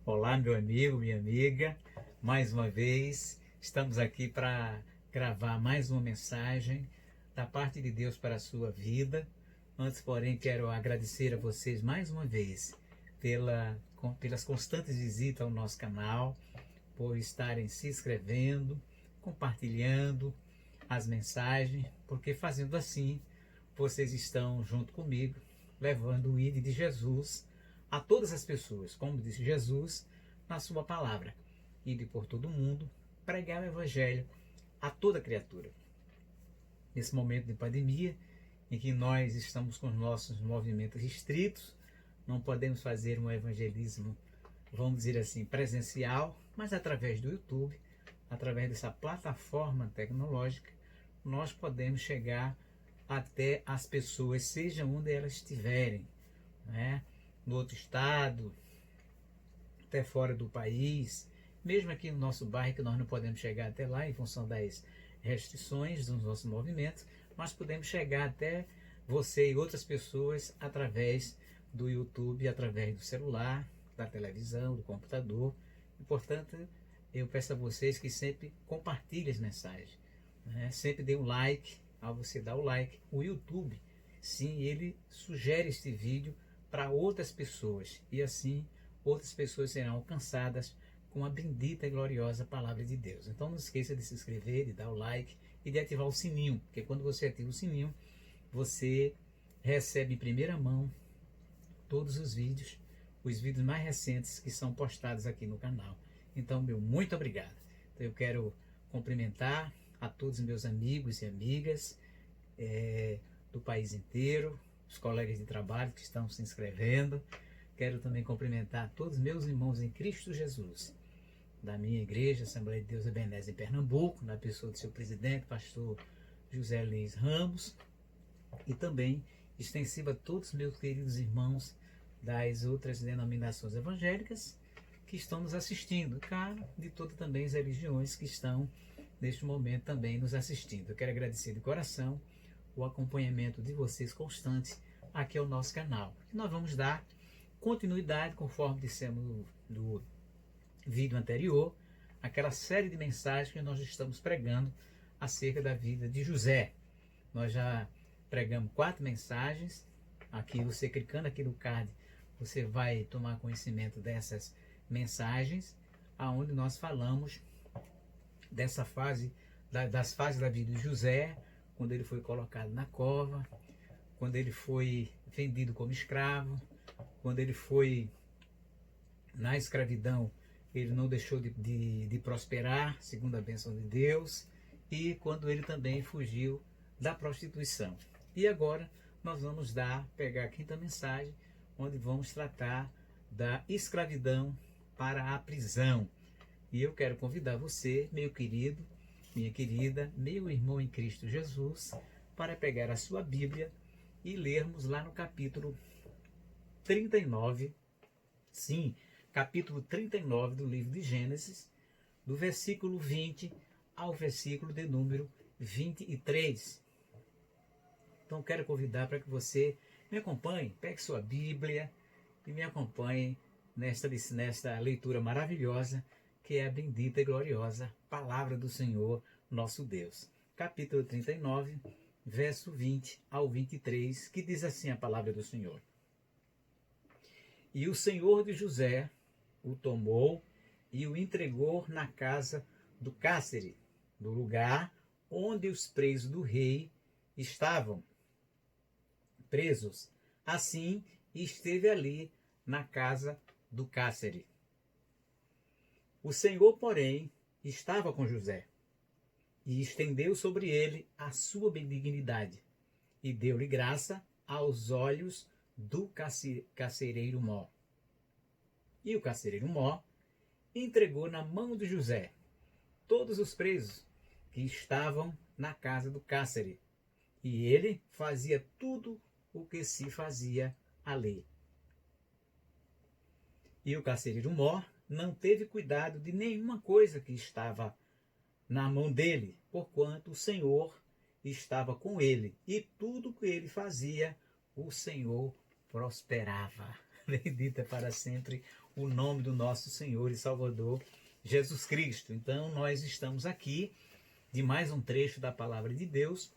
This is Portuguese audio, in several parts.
Olá, meu amigo, minha amiga. Mais uma vez, estamos aqui para gravar mais uma mensagem da parte de Deus para a sua vida. Antes, porém, quero agradecer a vocês mais uma vez pelas constantes visitas ao nosso canal, por estarem se inscrevendo, compartilhando as mensagens, porque fazendo assim, vocês estão junto comigo, levando o ID de Jesus a todas as pessoas, como disse Jesus na sua palavra, ide por todo mundo, pregar o evangelho a toda criatura. Nesse momento de pandemia, em que nós estamos com os nossos movimentos restritos, não podemos fazer um evangelismo, vamos dizer assim, presencial, mas através do YouTube, através dessa plataforma tecnológica, nós podemos chegar até as pessoas, seja onde elas estiverem, né? No outro estado, até fora do país, mesmo aqui no nosso bairro, que nós não podemos chegar até lá em função das restrições dos nossos movimentos, mas podemos chegar até você e outras pessoas através do YouTube, através do celular, da televisão, do computador. E, portanto, eu peço a vocês que sempre compartilhem as mensagens, né? Sempre dê um like. Ao você dar o like, o YouTube, sim, ele sugere este vídeo para outras pessoas, e assim outras pessoas serão alcançadas com a bendita e gloriosa palavra de Deus. Então não esqueça de se inscrever, de dar o like e de ativar o sininho, porque quando você ativa o sininho, você recebe em primeira mão todos os vídeos mais recentes que são postados aqui no canal. Então, meu muito obrigado. Então, eu quero cumprimentar a todos os meus amigos e amigas do país inteiro, os colegas de trabalho que estão se inscrevendo. Quero também cumprimentar todos os meus irmãos em Cristo Jesus, da minha igreja, Assembleia de Deus Ebenezer em Pernambuco, na pessoa do seu presidente, pastor José Luiz Ramos, e também extensiva a todos os meus queridos irmãos das outras denominações evangélicas que estão nos assistindo, claro, de todas também as religiões que estão neste momento também nos assistindo. Eu quero agradecer de coração o acompanhamento de vocês constante aqui ao nosso canal. E nós vamos dar continuidade, conforme dissemos no vídeo anterior, aquela série de mensagens que nós estamos pregando acerca da vida de José. Nós já pregamos 4 mensagens. Aqui, você clicando aqui no card, você vai tomar conhecimento dessas mensagens, aonde nós falamos dessa fase, das fases da vida de José, quando ele foi colocado na cova, quando ele foi vendido como escravo, quando ele foi na escravidão, ele não deixou de prosperar, segundo a bênção de Deus, e quando ele também fugiu da prostituição. E agora nós vamos pegar a 5ª mensagem, onde vamos tratar da escravidão para a prisão. E eu quero convidar você, meu querido, minha querida, meu irmão em Cristo Jesus, para pegar a sua Bíblia e lermos lá no capítulo 39, sim, capítulo 39 do livro de Gênesis, do versículo 20 ao versículo de número 23. Então quero convidar para que você me acompanhe, pegue sua Bíblia e me acompanhe nesta leitura maravilhosa, que é a bendita e gloriosa palavra do Senhor, nosso Deus. Capítulo 39, verso 20 ao 23, que diz assim a palavra do Senhor. E o Senhor de José o tomou e o entregou na casa do cárcere, no lugar onde os presos do rei estavam presos. Assim, esteve ali na casa do cárcere. O Senhor, porém, estava com José, e estendeu sobre ele a sua benignidade, e deu-lhe graça aos olhos do carcereiro Mó. E o carcereiro Mó entregou na mão de José todos os presos que estavam na casa do cárcere, e ele fazia tudo o que se fazia ali. E o carcereiro Mó não teve cuidado de nenhuma coisa que estava na mão dele, porquanto o Senhor estava com ele, e tudo que ele fazia, o Senhor prosperava. Bendito é para sempre o nome do nosso Senhor e Salvador Jesus Cristo. Então, nós estamos aqui de mais um trecho da Palavra de Deus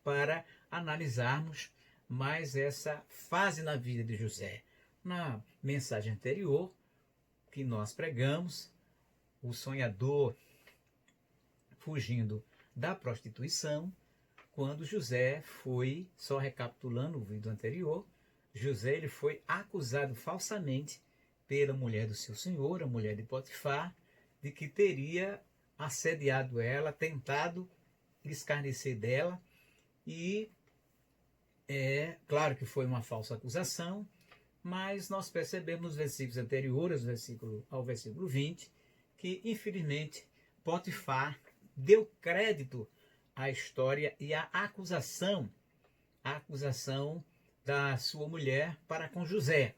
para analisarmos mais essa fase na vida de José. Na mensagem anterior que nós pregamos, o sonhador fugindo da prostituição, quando José foi, só recapitulando o vídeo anterior, José ele foi acusado falsamente pela mulher do seu senhor, a mulher de Potifar, de que teria assediado ela, tentado escarnecer dela, e claro que foi uma falsa acusação, mas nós percebemos nos versículos anteriores, ao versículo 20, que infelizmente Potifar deu crédito à história e à acusação da sua mulher para com José.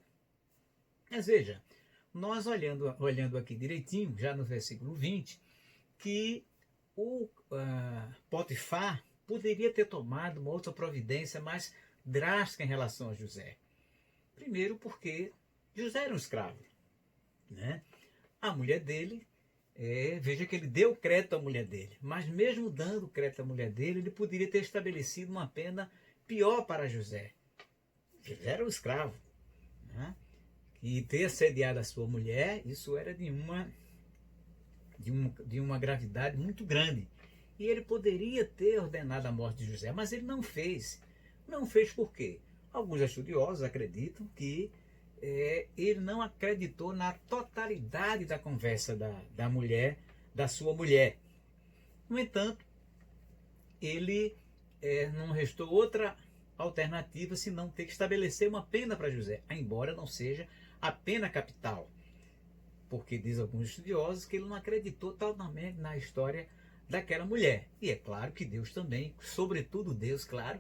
Mas veja, nós olhando aqui direitinho, já no versículo 20, que o Potifar poderia ter tomado uma outra providência mais drástica em relação a José. Primeiro porque José era um escravo, né? A mulher dele, veja que ele deu crédito à mulher dele, mas mesmo dando crédito à mulher dele, ele poderia ter estabelecido uma pena pior para José. José era um escravo, né? E ter assediado a sua mulher, isso era de uma gravidade muito grande. E ele poderia ter ordenado a morte de José, mas ele não fez. Não fez por quê? Alguns estudiosos acreditam que ele não acreditou na totalidade da conversa da sua mulher. No entanto, ele não restou outra alternativa senão ter que estabelecer uma pena para José, embora não seja a pena capital. Porque diz alguns estudiosos que ele não acreditou totalmente na história daquela mulher. E é claro que Deus também, sobretudo Deus, claro,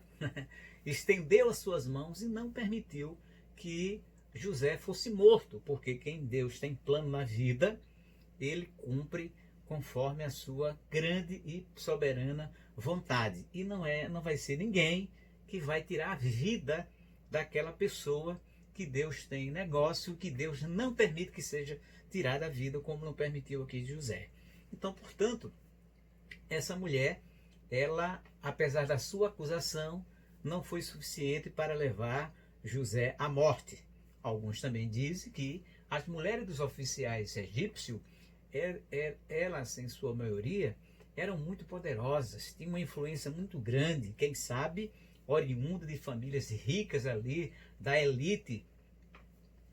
estendeu as suas mãos e não permitiu que José fosse morto, porque quem Deus tem plano na vida, ele cumpre conforme a sua grande e soberana vontade. E não vai ser ninguém que vai tirar a vida daquela pessoa que Deus tem negócio, que Deus não permite que seja tirada a vida, como não permitiu aqui de José. Então, portanto, essa mulher, ela, apesar da sua acusação, não foi suficiente para levar José à morte. Alguns também dizem que as mulheres dos oficiais egípcios, elas, em sua maioria, eram muito poderosas, tinham uma influência muito grande, quem sabe, oriunda de famílias ricas ali, da elite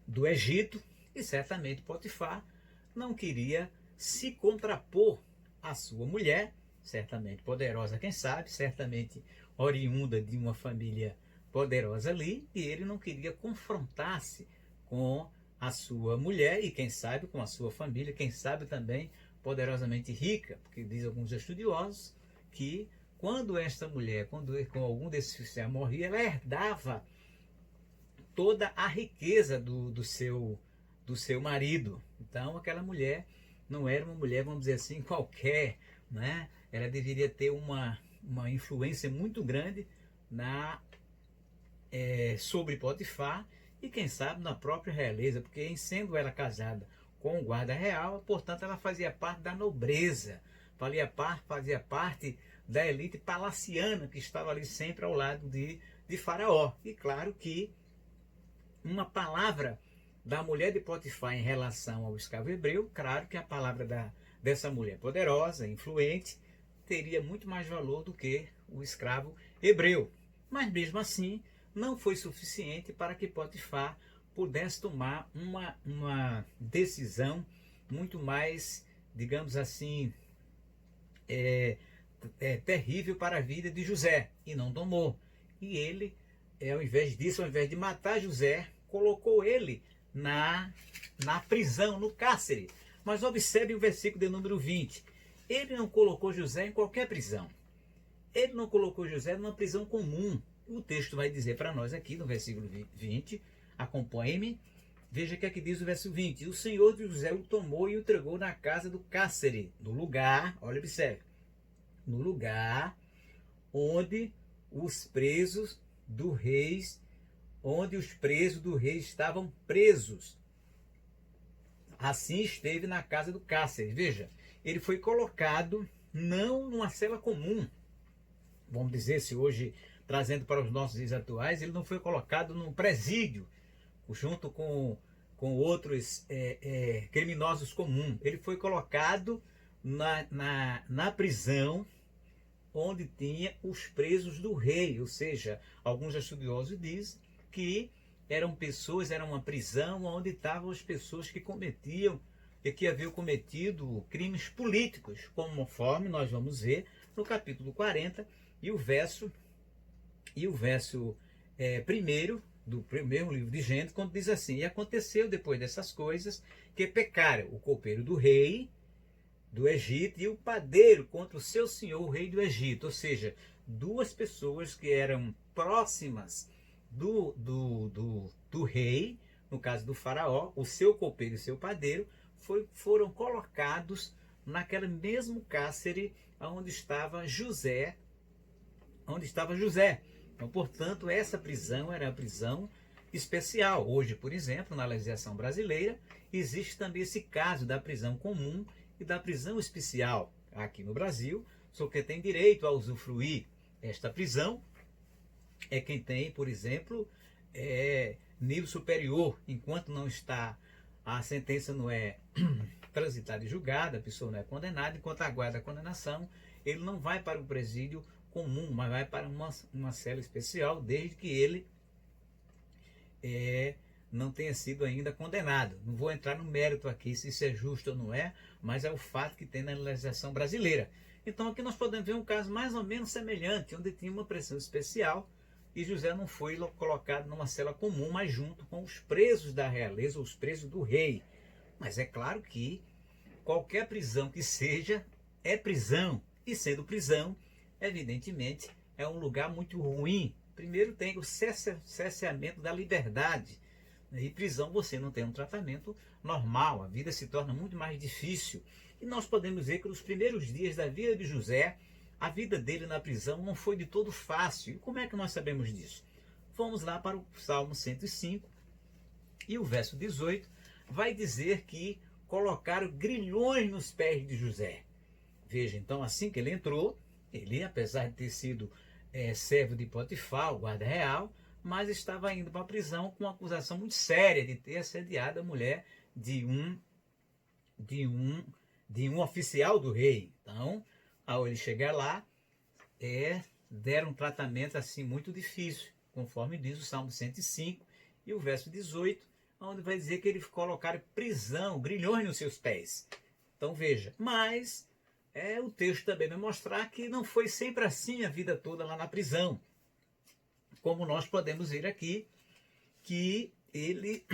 do Egito, e certamente Potifar não queria se contrapor à sua mulher, certamente poderosa, quem sabe, certamente oriunda de uma família poderosa ali, e ele não queria confrontar-se com a sua mulher e quem sabe com a sua família, quem sabe também poderosamente rica, porque diz alguns estudiosos que quando esta mulher, com algum desses oficiais morria, ela herdava toda a riqueza do seu marido. Então aquela mulher não era uma mulher, vamos dizer assim, qualquer, né? Ela deveria ter uma influência muito grande sobre Potifar e quem sabe na própria realeza, porque em sendo ela casada com o guarda real, portanto ela fazia parte da nobreza, fazia parte da elite palaciana que estava ali sempre ao lado de Faraó. E claro que uma palavra da mulher de Potifar em relação ao escravo hebreu, claro que a palavra dessa mulher poderosa, influente, teria muito mais valor do que o escravo hebreu. Mas mesmo assim, não foi suficiente para que Potifar pudesse tomar uma decisão muito mais, digamos assim, terrível para a vida de José, e não tomou. E ele, ao invés disso, ao invés de matar José, colocou ele na prisão, no cárcere. Mas observe o versículo de número 20. Ele não colocou José em qualquer prisão. Ele não colocou José numa prisão comum. O texto vai dizer para nós aqui no versículo 20, acompanhe-me, veja o que aqui diz o verso 20. O Senhor de José o tomou e o entregou na casa do cárcere, no lugar, olha, observe, no lugar onde os presos do rei onde os presos do rei estavam presos. Assim esteve na casa do cárcere. Veja, ele foi colocado não numa cela comum, vamos dizer, se hoje trazendo para os nossos dias atuais, ele não foi colocado num presídio junto com outros criminosos comuns. Ele foi colocado na prisão onde tinha os presos do rei, ou seja, alguns estudiosos dizem que eram uma prisão onde estavam as pessoas que cometiam e que haviam cometido crimes políticos, conforme nós vamos ver no capítulo 40 e o verso primeiro do primeiro livro de Gênesis, quando diz assim: e aconteceu depois dessas coisas que pecaram o copeiro do rei do Egito e o padeiro contra o seu senhor, o rei do Egito. Ou seja, duas pessoas que eram próximas do rei, no caso do faraó, o seu copeiro e o seu padeiro, foram colocados naquele mesmo cárcere onde estava José. Então, portanto, essa prisão era a prisão especial. Hoje, por exemplo, na legislação brasileira, existe também esse caso da prisão comum e da prisão especial. Aqui no Brasil, só quem tem direito a usufruir esta prisão é quem tem, por exemplo, nível superior, enquanto não está, a sentença não é transitada e julgada, a pessoa não é condenada, enquanto aguarda a condenação, ele não vai para o presídio comum, mas vai para uma cela especial, desde que ele não tenha sido ainda condenado. Não vou entrar no mérito aqui se isso é justo ou não é, mas é o fato que tem na legislação brasileira. Então aqui nós podemos ver um caso mais ou menos semelhante, onde tinha uma prisão especial e José não foi colocado numa cela comum, mas junto com os presos da realeza, os presos do rei. Mas é claro que qualquer prisão que seja, é prisão. E sendo prisão, evidentemente, é um lugar muito ruim. Primeiro tem o cerceamento da liberdade. E prisão você não tem um tratamento normal, a vida se torna muito mais difícil. E nós podemos ver que nos primeiros dias da vida de José, a vida dele na prisão não foi de todo fácil. E como é que nós sabemos disso? Vamos lá para o Salmo 105 e o verso 18 vai dizer que colocaram grilhões nos pés de José. Veja, então, assim que ele entrou, ele, apesar de ter sido servo de Potifar, o guarda real, mas estava indo para a prisão com uma acusação muito séria de ter assediado a mulher de um oficial do rei. Então, ao ele chegar lá, deram um tratamento assim muito difícil, conforme diz o Salmo 105 e o verso 18, onde vai dizer que eles colocaram prisão, grilhões nos seus pés. Então veja, mas o texto também vai mostrar que não foi sempre assim a vida toda lá na prisão. Como nós podemos ver aqui, que ele,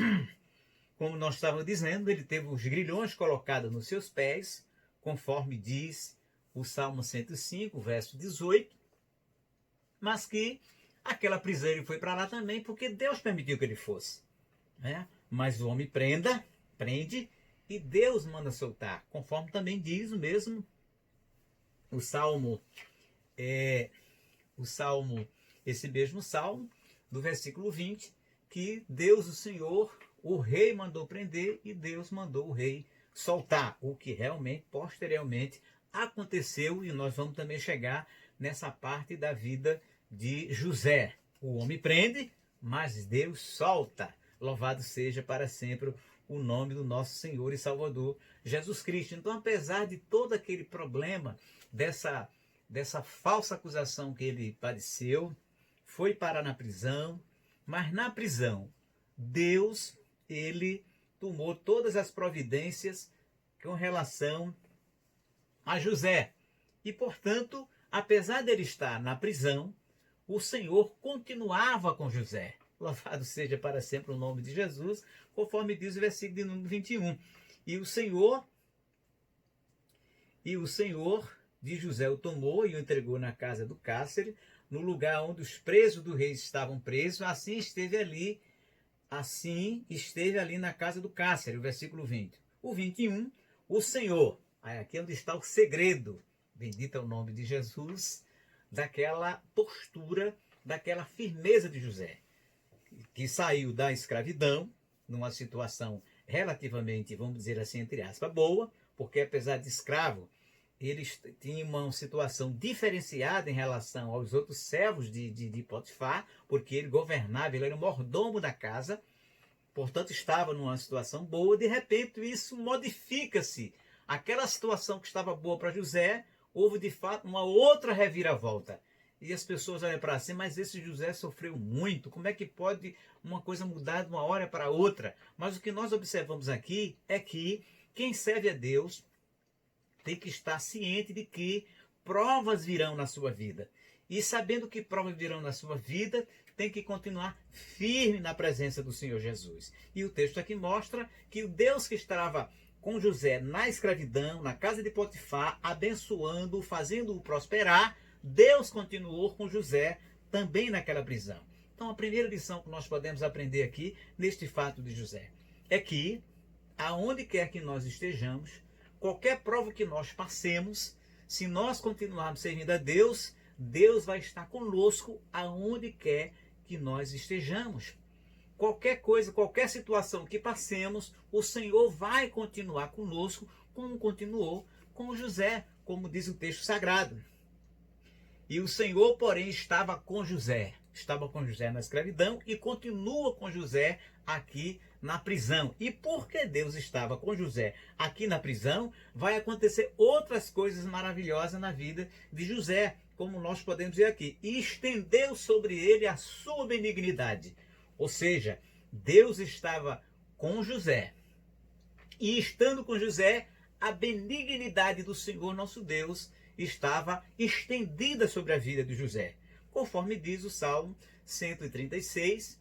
como nós estávamos dizendo, ele teve os grilhões colocados nos seus pés, conforme diz o Salmo 105, verso 18, mas que aquela prisão ele foi para lá também porque Deus permitiu que ele fosse. Mas o homem prende e Deus manda soltar, conforme também diz o mesmo o Salmo, esse mesmo Salmo, do versículo 20, que Deus, o Senhor, o rei mandou prender e Deus mandou o rei soltar, o que realmente, posteriormente, aconteceu, e nós vamos também chegar nessa parte da vida de José. O homem prende, mas Deus solta. Louvado seja para sempre o nome do nosso Senhor e Salvador Jesus Cristo. Então, apesar de todo aquele problema, dessa falsa acusação que ele padeceu, foi parar na prisão, mas na prisão, Deus, ele tomou todas as providências com relação a José. E, portanto, apesar dele estar na prisão, o Senhor continuava com José. Louvado seja para sempre o nome de Jesus, conforme diz o versículo de número 21. E o Senhor de José o tomou e o entregou na casa do cárcere, no lugar onde os presos do rei estavam presos, assim esteve ali na casa do cárcere, o versículo 20. O 21, o Senhor, aqui é onde está o segredo, bendito é o nome de Jesus, daquela postura, daquela firmeza de José. que saiu da escravidão, numa situação relativamente, vamos dizer assim, entre aspas, boa, porque apesar de escravo, eles tinham uma situação diferenciada em relação aos outros servos de Potifar, porque ele governava, ele era o mordomo da casa, portanto estava numa situação boa. De repente isso modifica-se. Aquela situação que estava boa para José, houve de fato uma outra reviravolta. E as pessoas olham para si, mas esse José sofreu muito, como é que pode uma coisa mudar de uma hora para outra? Mas o que nós observamos aqui é que quem serve a Deus tem que estar ciente de que provas virão na sua vida. E sabendo que provas virão na sua vida, tem que continuar firme na presença do Senhor Jesus. E o texto aqui mostra que o Deus que estava com José na escravidão, na casa de Potifar, abençoando-o, fazendo-o prosperar, Deus continuou com José também naquela prisão. Então a primeira lição que nós podemos aprender aqui, neste fato de José, é que aonde quer que nós estejamos, qualquer prova que nós passemos, se nós continuarmos servindo a Deus, Deus vai estar conosco aonde quer que nós estejamos. Qualquer coisa, qualquer situação que passemos, o Senhor vai continuar conosco, como continuou com José, como diz o texto sagrado. E o Senhor, porém, estava com José na escravidão e continua com José aqui na prisão. E porque Deus estava com José aqui na prisão, vai acontecer outras coisas maravilhosas na vida de José, como nós podemos ver aqui. E estendeu sobre ele a sua benignidade. Ou seja, Deus estava com José. E estando com José, a benignidade do Senhor nosso Deus estava estendida sobre a vida de José. Conforme diz o Salmo 136,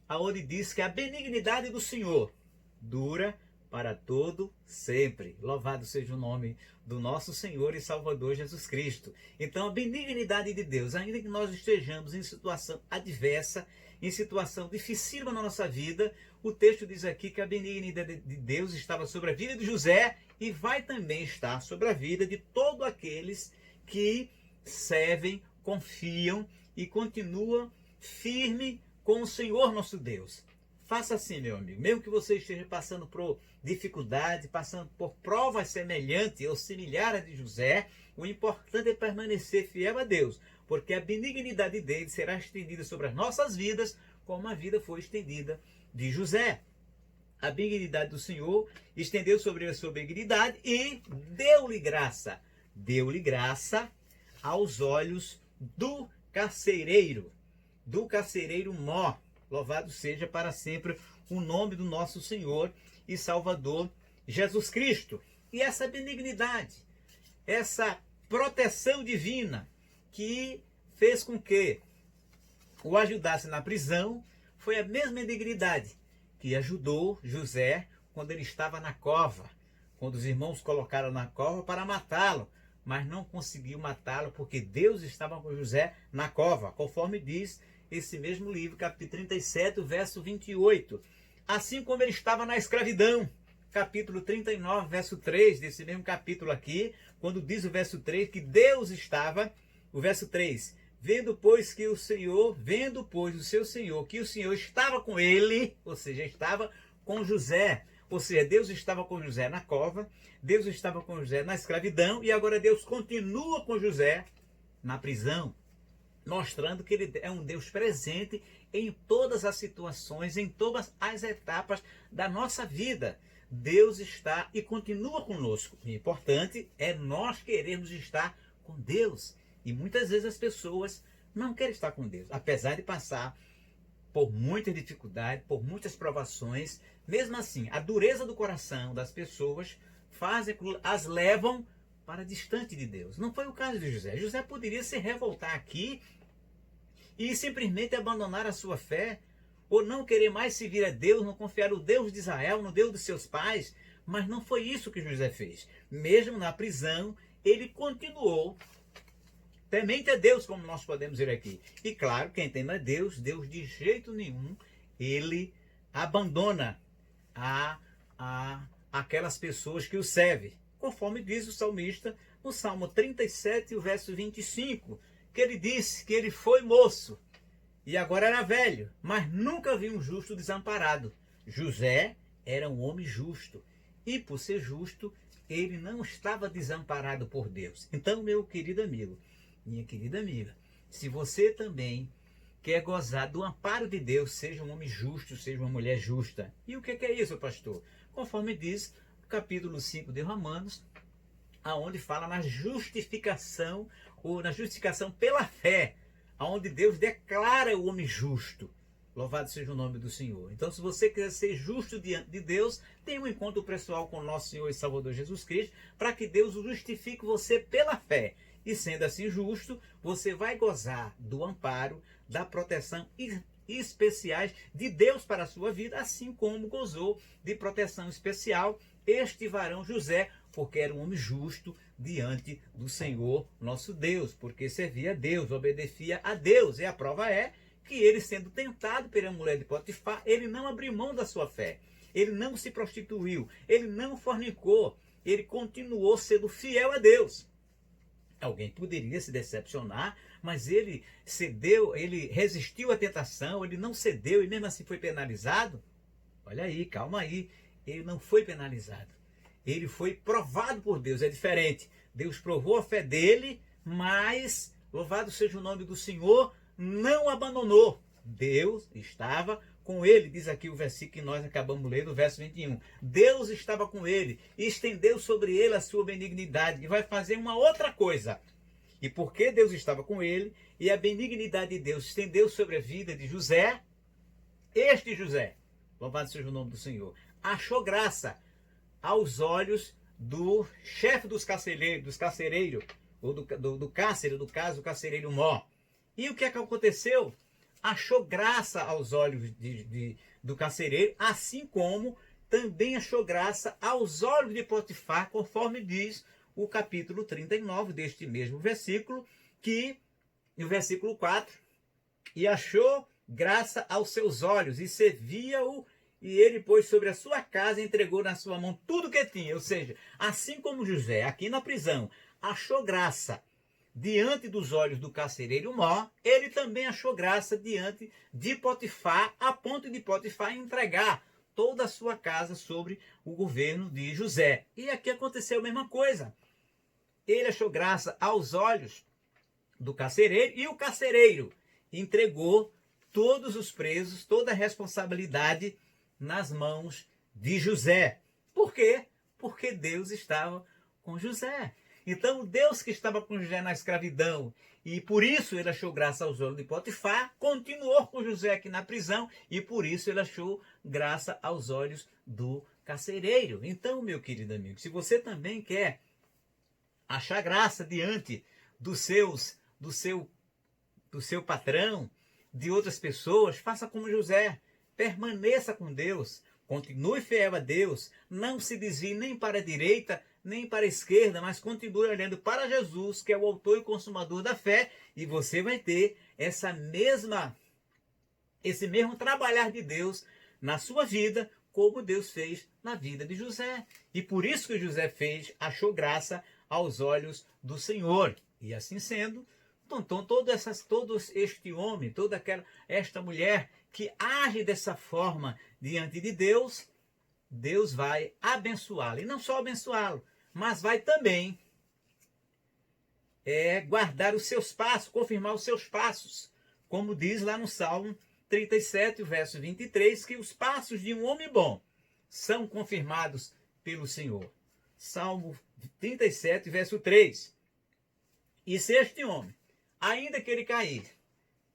aonde diz que a benignidade do Senhor dura para todo sempre. Louvado seja o nome do nosso Senhor e Salvador Jesus Cristo. Então a benignidade de Deus, ainda que nós estejamos em situação adversa, em situação dificílima na nossa vida, o texto diz aqui que a benignidade de Deus estava sobre a vida de José e vai também estar sobre a vida de todos aqueles que servem, confiam e continuam firme com o Senhor nosso Deus. Faça assim, meu amigo, mesmo que você esteja passando por dificuldade, passando por provas semelhantes ou similares a de José, o importante é permanecer fiel a Deus, porque a benignidade dele será estendida sobre as nossas vidas, como a vida foi estendida de José. A benignidade do Senhor estendeu sobre ele a sua benignidade e deu-lhe graça. Deu-lhe graça aos olhos do carcereiro Mó. Louvado seja para sempre o nome do nosso Senhor e Salvador Jesus Cristo. E essa benignidade, essa proteção divina que fez com que o ajudasse na prisão, foi a mesma benignidade que ajudou José quando ele estava na cova, quando os irmãos colocaram na cova para matá-lo, mas não conseguiu matá-lo porque Deus estava com José na cova, conforme diz esse mesmo livro, capítulo 37, verso 28. Assim como ele estava na escravidão, capítulo 39, verso 3, desse mesmo capítulo aqui, quando diz o verso 3, que Deus estava, o verso 3, vendo pois o seu Senhor, que o Senhor estava com ele, ou seja, estava com José, ou seja, Deus estava com José na cova, Deus estava com José na escravidão, e agora Deus continua com José na prisão, mostrando que ele é um Deus presente em todas as situações, em todas as etapas da nossa vida. Deus está e continua conosco. O importante é nós queremos estar com Deus. E muitas vezes as pessoas não querem estar com Deus, apesar de passar por muita dificuldade, por muitas provações. Mesmo assim, a dureza do coração das pessoas as levam para distante de Deus. Não foi o caso de José. José poderia se revoltar aqui e simplesmente abandonar a sua fé, ou não querer mais servir a Deus, não confiar no Deus de Israel, no Deus dos seus pais, mas não foi isso que José fez. Mesmo na prisão, ele continuou temente a Deus, como nós podemos ver aqui. E claro, quem teme a Deus, Deus de jeito nenhum, ele abandona aquelas pessoas que o servem. Conforme diz o salmista no Salmo 37, o verso 25, que ele disse que ele foi moço e agora era velho, mas nunca vi um justo desamparado. José era um homem justo, e por ser justo, ele não estava desamparado por Deus. Então, meu querido amigo, minha querida amiga, se você também quer gozar do amparo de Deus, seja um homem justo, seja uma mulher justa. E o que é isso, pastor? Conforme diz o capítulo 5 de Romanos, aonde fala na justificação, ou na justificação pela fé, aonde Deus declara o homem justo. Louvado seja o nome do Senhor. Então, se você quiser ser justo diante de Deus, tenha um encontro pessoal com o nosso Senhor e Salvador Jesus Cristo, para que Deus justifique você pela fé. E sendo assim justo, você vai gozar do amparo, da proteção especiais de Deus para a sua vida, assim como gozou de proteção especial este varão José, porque era um homem justo diante do Senhor nosso Deus, porque servia a Deus, obedecia a Deus. E a prova é que ele, sendo tentado pela mulher de Potifar, ele não abriu mão da sua fé, ele não se prostituiu, ele não fornicou, ele continuou sendo fiel a Deus. Alguém poderia se decepcionar, mas ele cedeu, ele resistiu à tentação, ele não cedeu e mesmo assim foi penalizado. Olha aí, calma aí, ele não foi penalizado, ele foi provado por Deus, é diferente. Deus provou a fé dele, mas, louvado seja o nome do Senhor, não abandonou. Deus estava com ele, diz aqui o versículo que nós acabamos de ler, do verso 21. Deus estava com ele e estendeu sobre ele a sua benignidade, e vai fazer uma outra coisa. E porque Deus estava com ele e a benignidade de Deus estendeu sobre a vida de José, este José, louvado seja o nome do Senhor, achou graça aos olhos do chefe dos carcereiros, ou do cárcere, do caso, o carcereiro Mó. E o que é que aconteceu? Achou graça aos olhos do carcereiro, assim como também achou graça aos olhos de Potifar, conforme diz o capítulo 39 deste mesmo versículo, que no versículo 4, e achou graça aos seus olhos, e servia-o, e ele pôs sobre a sua casa e entregou na sua mão tudo que tinha. Ou seja, assim como José, aqui na prisão, achou graça diante dos olhos do carcereiro Mó, ele também achou graça diante de Potifar, a ponto de Potifar entregar toda a sua casa sobre o governo de José. E aqui aconteceu a mesma coisa. Ele achou graça aos olhos do carcereiro, e o carcereiro entregou todos os presos, toda a responsabilidade nas mãos de José. Por quê? Porque Deus estava com José. Então, Deus que estava com José na escravidão, e por isso ele achou graça aos olhos de Potifar, continuou com José aqui na prisão, e por isso ele achou graça aos olhos do carcereiro. Então, meu querido amigo, se você também quer achar graça diante do seu patrão, de outras pessoas, faça como José, permaneça com Deus, continue fiel a Deus, não se desvie nem para a direita, nem para a esquerda, mas continue olhando para Jesus, que é o autor e consumador da fé, e você vai ter esse mesmo trabalhar de Deus na sua vida, como Deus fez na vida de José. E por isso que José achou graça aos olhos do Senhor. E assim sendo, então todo este homem, esta mulher que age dessa forma diante de Deus, Deus vai abençoá-lo. E não só abençoá-lo, mas vai também guardar os seus passos, confirmar os seus passos. Como diz lá no Salmo 37, verso 23, que os passos de um homem bom são confirmados pelo Senhor. Salmo 37, verso 3. E se este homem, ainda que ele cair,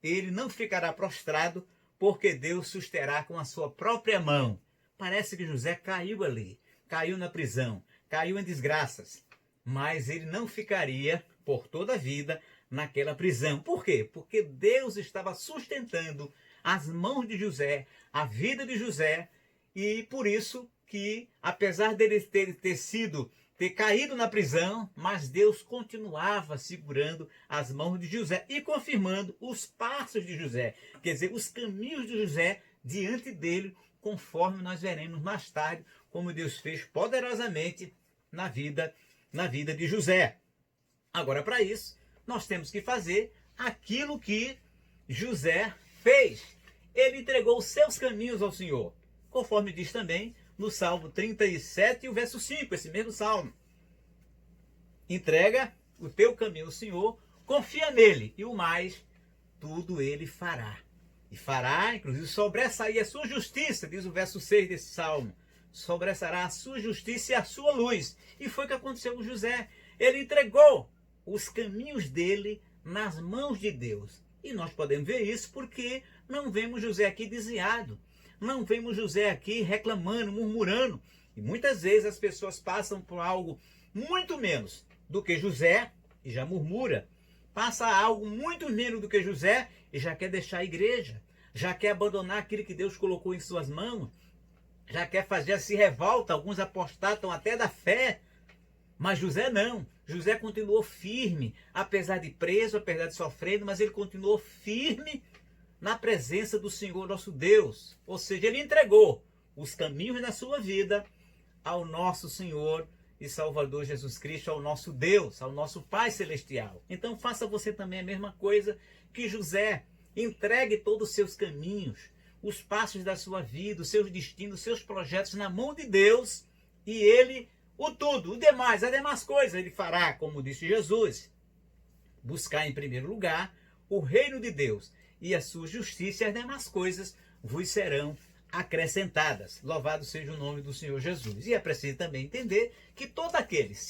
ele não ficará prostrado, porque Deus susterá com a sua própria mão. Parece que José caiu ali, caiu na prisão, caiu em desgraças, mas ele não ficaria por toda a vida naquela prisão. Por quê? Porque Deus estava sustentando as mãos de José, a vida de José, e por isso que, apesar dele ter caído na prisão, mas Deus continuava segurando as mãos de José e confirmando os passos de José, quer dizer, os caminhos de José diante dele, conforme nós veremos mais tarde, como Deus fez poderosamente na vida de José. Agora, para isso, nós temos que fazer aquilo que José fez? Ele entregou os seus caminhos ao Senhor, conforme diz também no Salmo 37 e o verso 5, esse mesmo Salmo. Entrega o teu caminho ao Senhor, confia nele, e o mais, tudo ele fará. E fará, inclusive, sobressair a sua justiça, diz o verso 6 desse Salmo. Sobressairá a sua justiça e a sua luz. E foi o que aconteceu com José. Ele entregou os caminhos dele nas mãos de Deus. E nós podemos ver isso porque não vemos José aqui desviado. Não vemos José aqui reclamando, murmurando. E muitas vezes as pessoas passam por algo muito menos do que José e já murmura. Passa algo muito menos do que José e já quer deixar a igreja. Já quer abandonar aquilo que Deus colocou em suas mãos. Já quer fazer se revolta. Alguns apostatam até da fé. Mas José não. José continuou firme, apesar de preso, apesar de sofrendo, mas ele continuou firme na presença do Senhor nosso Deus. Ou seja, ele entregou os caminhos da sua vida ao nosso Senhor e Salvador Jesus Cristo, ao nosso Deus, ao nosso Pai Celestial. Então faça você também a mesma coisa que José. Entregue todos os seus caminhos, os passos da sua vida, os seus destinos, os seus projetos na mão de Deus, e ele, o tudo, o demais, as demais coisas ele fará, como disse Jesus. Buscar em primeiro lugar o reino de Deus e a sua justiça, e as demais coisas vos serão acrescentadas. Louvado seja o nome do Senhor Jesus. E é preciso também entender que todos aqueles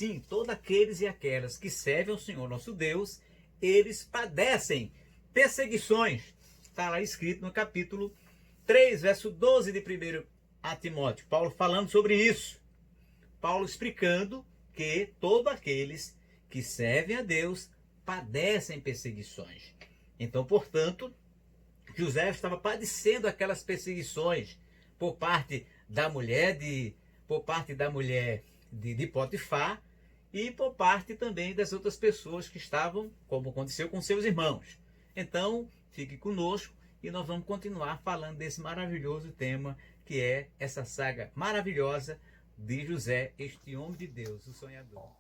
e aquelas que servem ao Senhor nosso Deus, eles padecem perseguições. Está lá escrito no capítulo 3, verso 12 de 1 a Timóteo. Paulo falando sobre isso. Paulo explicando que todos aqueles que servem a Deus padecem perseguições. Então, portanto, José estava padecendo aquelas perseguições por parte da mulher de Potifar e por parte também das outras pessoas que estavam, como aconteceu com seus irmãos. Então, fique conosco e nós vamos continuar falando desse maravilhoso tema que é essa saga maravilhosa de José, este homem de Deus, o sonhador.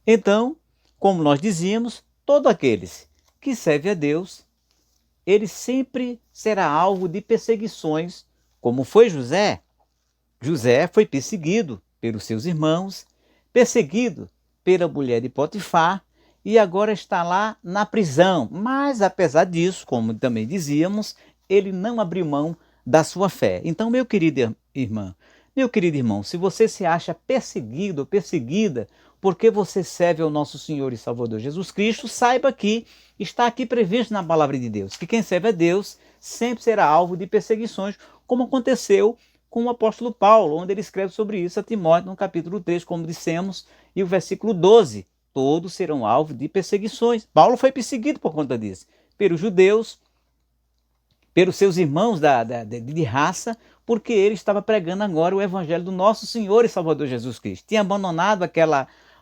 Então, como nós dizíamos, todos aqueles que servem a Deus, ele sempre será alvo de perseguições, como foi José. José foi perseguido pelos seus irmãos, perseguido pela mulher de Potifar, e agora está lá na prisão. Mas, apesar disso, como também dizíamos, ele não abriu mão da sua fé. Então, meu querido irmão, se você se acha perseguido ou perseguida porque você serve ao nosso Senhor e Salvador Jesus Cristo, saiba que está aqui previsto na palavra de Deus, que quem serve a Deus sempre será alvo de perseguições, como aconteceu com o apóstolo Paulo, onde ele escreve sobre isso a Timóteo, no capítulo 3, como dissemos, e o versículo 12. Todos serão alvo de perseguições. Paulo foi perseguido por conta disso, pelos judeus, pelos seus irmãos de raça, porque ele estava pregando agora o evangelho do nosso Senhor e Salvador Jesus Cristo. Tinha abandonado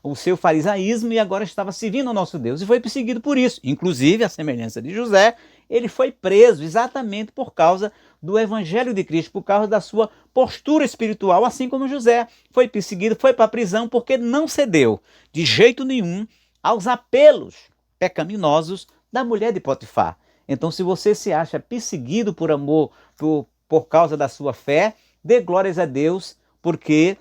o seu farisaísmo e agora estava servindo ao nosso Deus e foi perseguido por isso. Inclusive, a semelhança de José, ele foi preso exatamente por causa do evangelho de Cristo, por causa da sua postura espiritual, assim como José foi perseguido, foi para a prisão porque não cedeu de jeito nenhum aos apelos pecaminosos da mulher de Potifar. Então, se você se acha perseguido por amor, por causa da sua fé, dê glórias a Deus, porque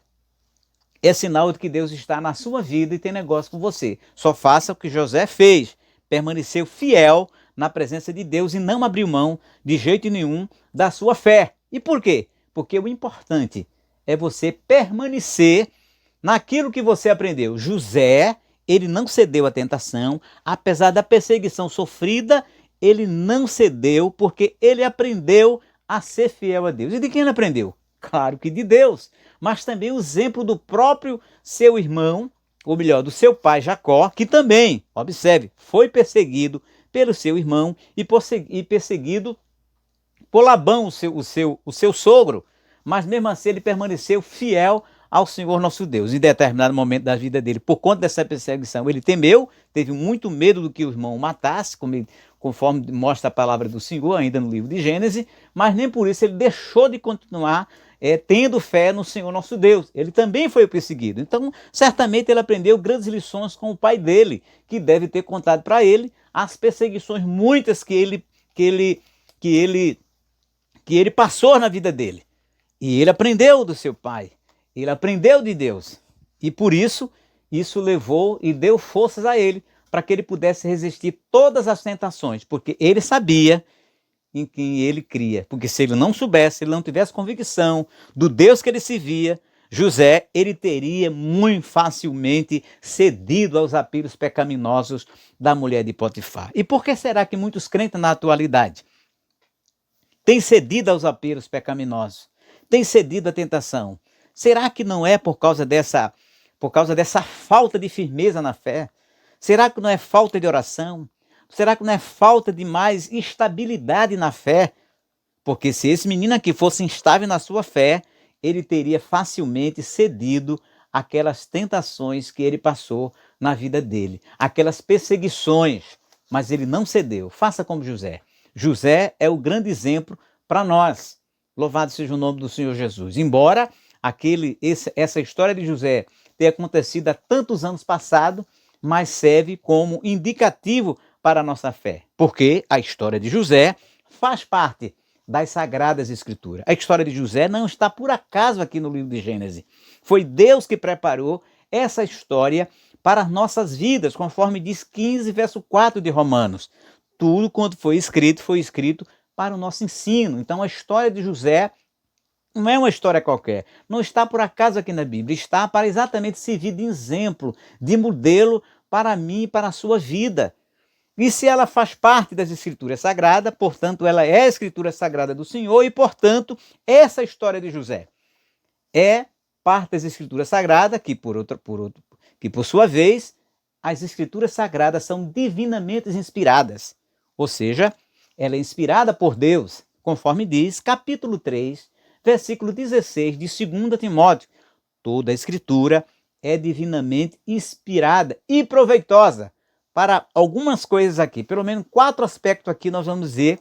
é sinal de que Deus está na sua vida e tem negócio com você. Só faça o que José fez, permaneceu fiel na presença de Deus e não abriu mão de jeito nenhum da sua fé. E por quê? Porque o importante é você permanecer naquilo que você aprendeu. José, ele não cedeu à tentação, apesar da perseguição sofrida, ele não cedeu porque ele aprendeu a ser fiel a Deus. E de quem ele aprendeu? Claro que de Deus, mas também o exemplo do próprio seu irmão, ou melhor, do seu pai Jacó, que também, observe, foi perseguido pelo seu irmão e perseguido por Labão, o seu sogro, mas mesmo assim ele permaneceu fiel ao Senhor nosso Deus. Em determinado momento da vida dele, por conta dessa perseguição, ele temeu, teve muito medo do que o irmão o matasse, conforme mostra a palavra do Senhor, ainda no livro de Gênesis, mas nem por isso ele deixou de continuar tendo fé no Senhor nosso Deus. Ele também foi perseguido. Então, certamente ele aprendeu grandes lições com o pai dele, que deve ter contado para ele as perseguições muitas que ele que ele passou na vida dele. E ele aprendeu do seu pai, ele aprendeu de Deus. E por isso levou e deu forças a ele para que ele pudesse resistir todas as tentações, porque ele sabia em quem ele cria. Porque se ele não soubesse, se ele não tivesse convicção do Deus que ele servia, José, ele teria muito facilmente cedido aos apelos pecaminosos da mulher de Potifar. E por que será que muitos crentes na atualidade têm cedido aos apelos pecaminosos? Têm cedido à tentação? Será que não é por causa dessa falta de firmeza na fé? Será que não é falta de oração? Será que não é falta de mais estabilidade na fé? Porque se esse menino aqui fosse instável na sua fé, ele teria facilmente cedido àquelas tentações que ele passou na vida dele, aquelas perseguições, mas ele não cedeu. Faça como José. José é o grande exemplo para nós. Louvado seja o nome do Senhor Jesus. Embora essa história de José tenha acontecido há tantos anos passados, mas serve como indicativo para a nossa fé. Porque a história de José faz parte das Sagradas Escrituras. A história de José não está por acaso aqui no livro de Gênesis. Foi Deus que preparou essa história para as nossas vidas, conforme diz 15, verso 4 de Romanos. Tudo quanto foi escrito para o nosso ensino. Então a história de José não é uma história qualquer, não está por acaso aqui na Bíblia, está para exatamente servir de exemplo, de modelo para mim e para a sua vida. E se ela faz parte das Escrituras Sagradas, portanto ela é a Escritura Sagrada do Senhor e, portanto, essa história de José é parte das Escrituras Sagradas, que por sua vez, as Escrituras Sagradas são divinamente inspiradas, ou seja, ela é inspirada por Deus, conforme diz capítulo 3, versículo 16 de 2 Timóteo. Toda a Escritura é divinamente inspirada e proveitosa para algumas coisas aqui. Pelo menos 4 aspectos aqui nós vamos dizer.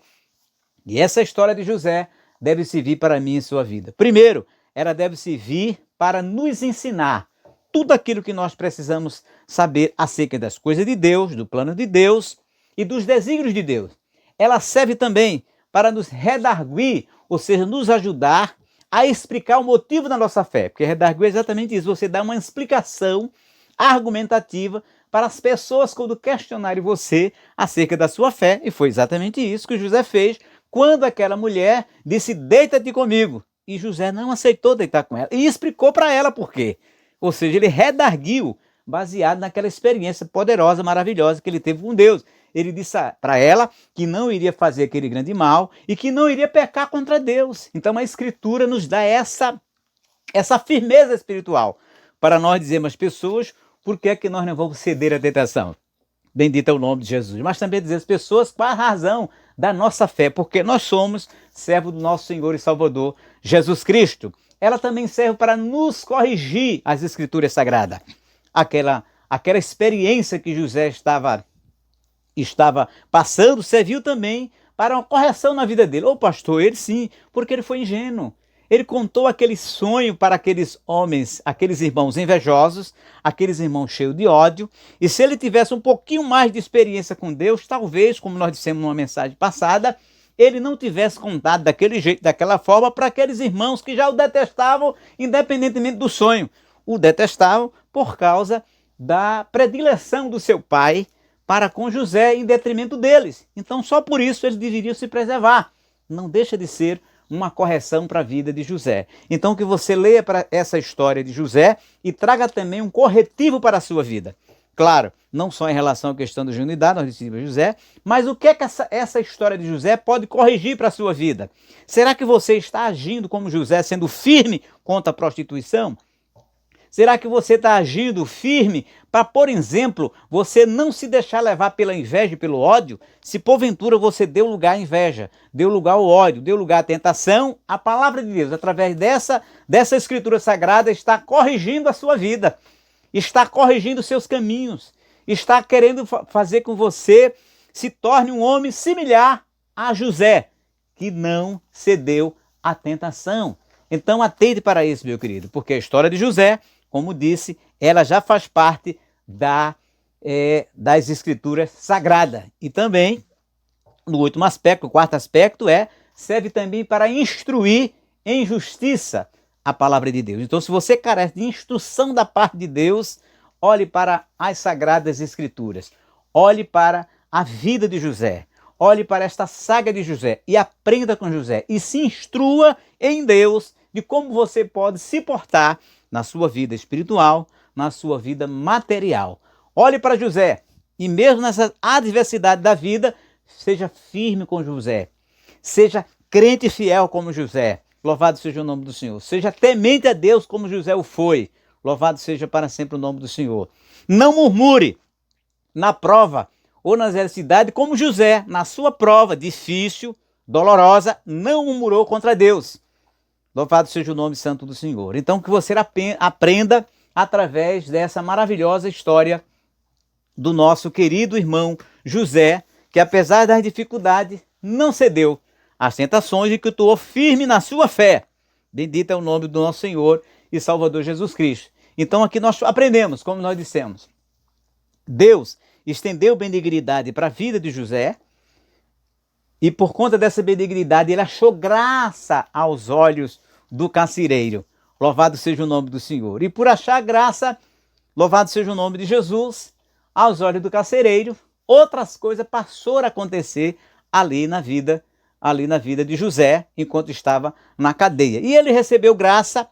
E essa história de José deve servir para mim e sua vida. Primeiro, ela deve servir para nos ensinar tudo aquilo que nós precisamos saber acerca das coisas de Deus, do plano de Deus e dos desígnios de Deus. Ela serve também para nos redarguir, ou seja, nos ajudar a explicar o motivo da nossa fé. Porque redarguir é exatamente isso, você dá uma explicação argumentativa para as pessoas quando questionarem você acerca da sua fé. E foi exatamente isso que José fez quando aquela mulher disse, deita-te comigo. E José não aceitou deitar com ela e explicou para ela por quê. Ou seja, ele redarguiu baseado naquela experiência poderosa, maravilhosa que ele teve com Deus. Ele disse para ela que não iria fazer aquele grande mal e que não iria pecar contra Deus. Então a Escritura nos dá essa firmeza espiritual para nós dizermos às pessoas por que é que nós não vamos ceder à tentação. Bendito é o nome de Jesus. Mas também dizer às pessoas qual a razão da nossa fé, porque nós somos servos do nosso Senhor e Salvador Jesus Cristo. Ela também serve para nos corrigir as Escrituras Sagradas. Aquela experiência que José estava passando, serviu também para uma correção na vida dele. Ô pastor, ele sim, porque ele foi ingênuo. Ele contou aquele sonho para aqueles homens, aqueles irmãos invejosos, aqueles irmãos cheios de ódio. E se ele tivesse um pouquinho mais de experiência com Deus, talvez, como nós dissemos numa mensagem passada, ele não tivesse contado daquele jeito, daquela forma, para aqueles irmãos que já o detestavam, independentemente do sonho. O detestavam por causa da predileção do seu pai para com José em detrimento deles. Então, só por isso eles deveriam se preservar. Não deixa de ser uma correção para a vida de José. Então, que você leia para essa história de José e traga também um corretivo para a sua vida. Claro, não só em relação à questão da ingenuidade, nós dissemos José, mas o que é que essa história de José pode corrigir para a sua vida? Será que você está agindo como José, sendo firme contra a prostituição? Será que você está agindo firme para, por exemplo, você não se deixar levar pela inveja e pelo ódio? Se porventura você deu lugar à inveja, deu lugar ao ódio, deu lugar à tentação, a palavra de Deus, através dessa Escritura Sagrada, está corrigindo a sua vida, está corrigindo os seus caminhos, está querendo fazer com que você se torne um homem similar a José, que não cedeu à tentação. Então atente para isso, meu querido, porque a história de José, como disse, ela já faz parte das Escrituras Sagradas. E também no último aspecto, o quarto aspecto serve também para instruir em justiça a palavra de Deus. Então, se você carece de instrução da parte de Deus, olhe para as Sagradas Escrituras, olhe para a vida de José, olhe para esta saga de José e aprenda com José e se instrua em Deus de como você pode se portar na sua vida espiritual, na sua vida material. Olhe para José e mesmo nessa adversidade da vida, seja firme com José, seja crente e fiel como José. Louvado seja o nome do Senhor. Seja temente a Deus como José o foi. Louvado seja para sempre o nome do Senhor. Não murmure na prova ou na adversidade como José, na sua prova difícil, dolorosa, não murmurou contra Deus. Louvado seja o nome santo do Senhor. Então que você aprenda através dessa maravilhosa história do nosso querido irmão José, que apesar das dificuldades, não cedeu às tentações e que atuou firme na sua fé. Bendito é o nome do nosso Senhor e Salvador Jesus Cristo. Então aqui nós aprendemos, como nós dissemos, Deus estendeu benignidade para a vida de José e por conta dessa benignidade ele achou graça aos olhos do carcereiro. Louvado seja o nome do Senhor. E por achar graça, louvado seja o nome de Jesus, aos olhos do carcereiro, outras coisas passaram a acontecer ali na vida de José, enquanto estava na cadeia. E ele recebeu graça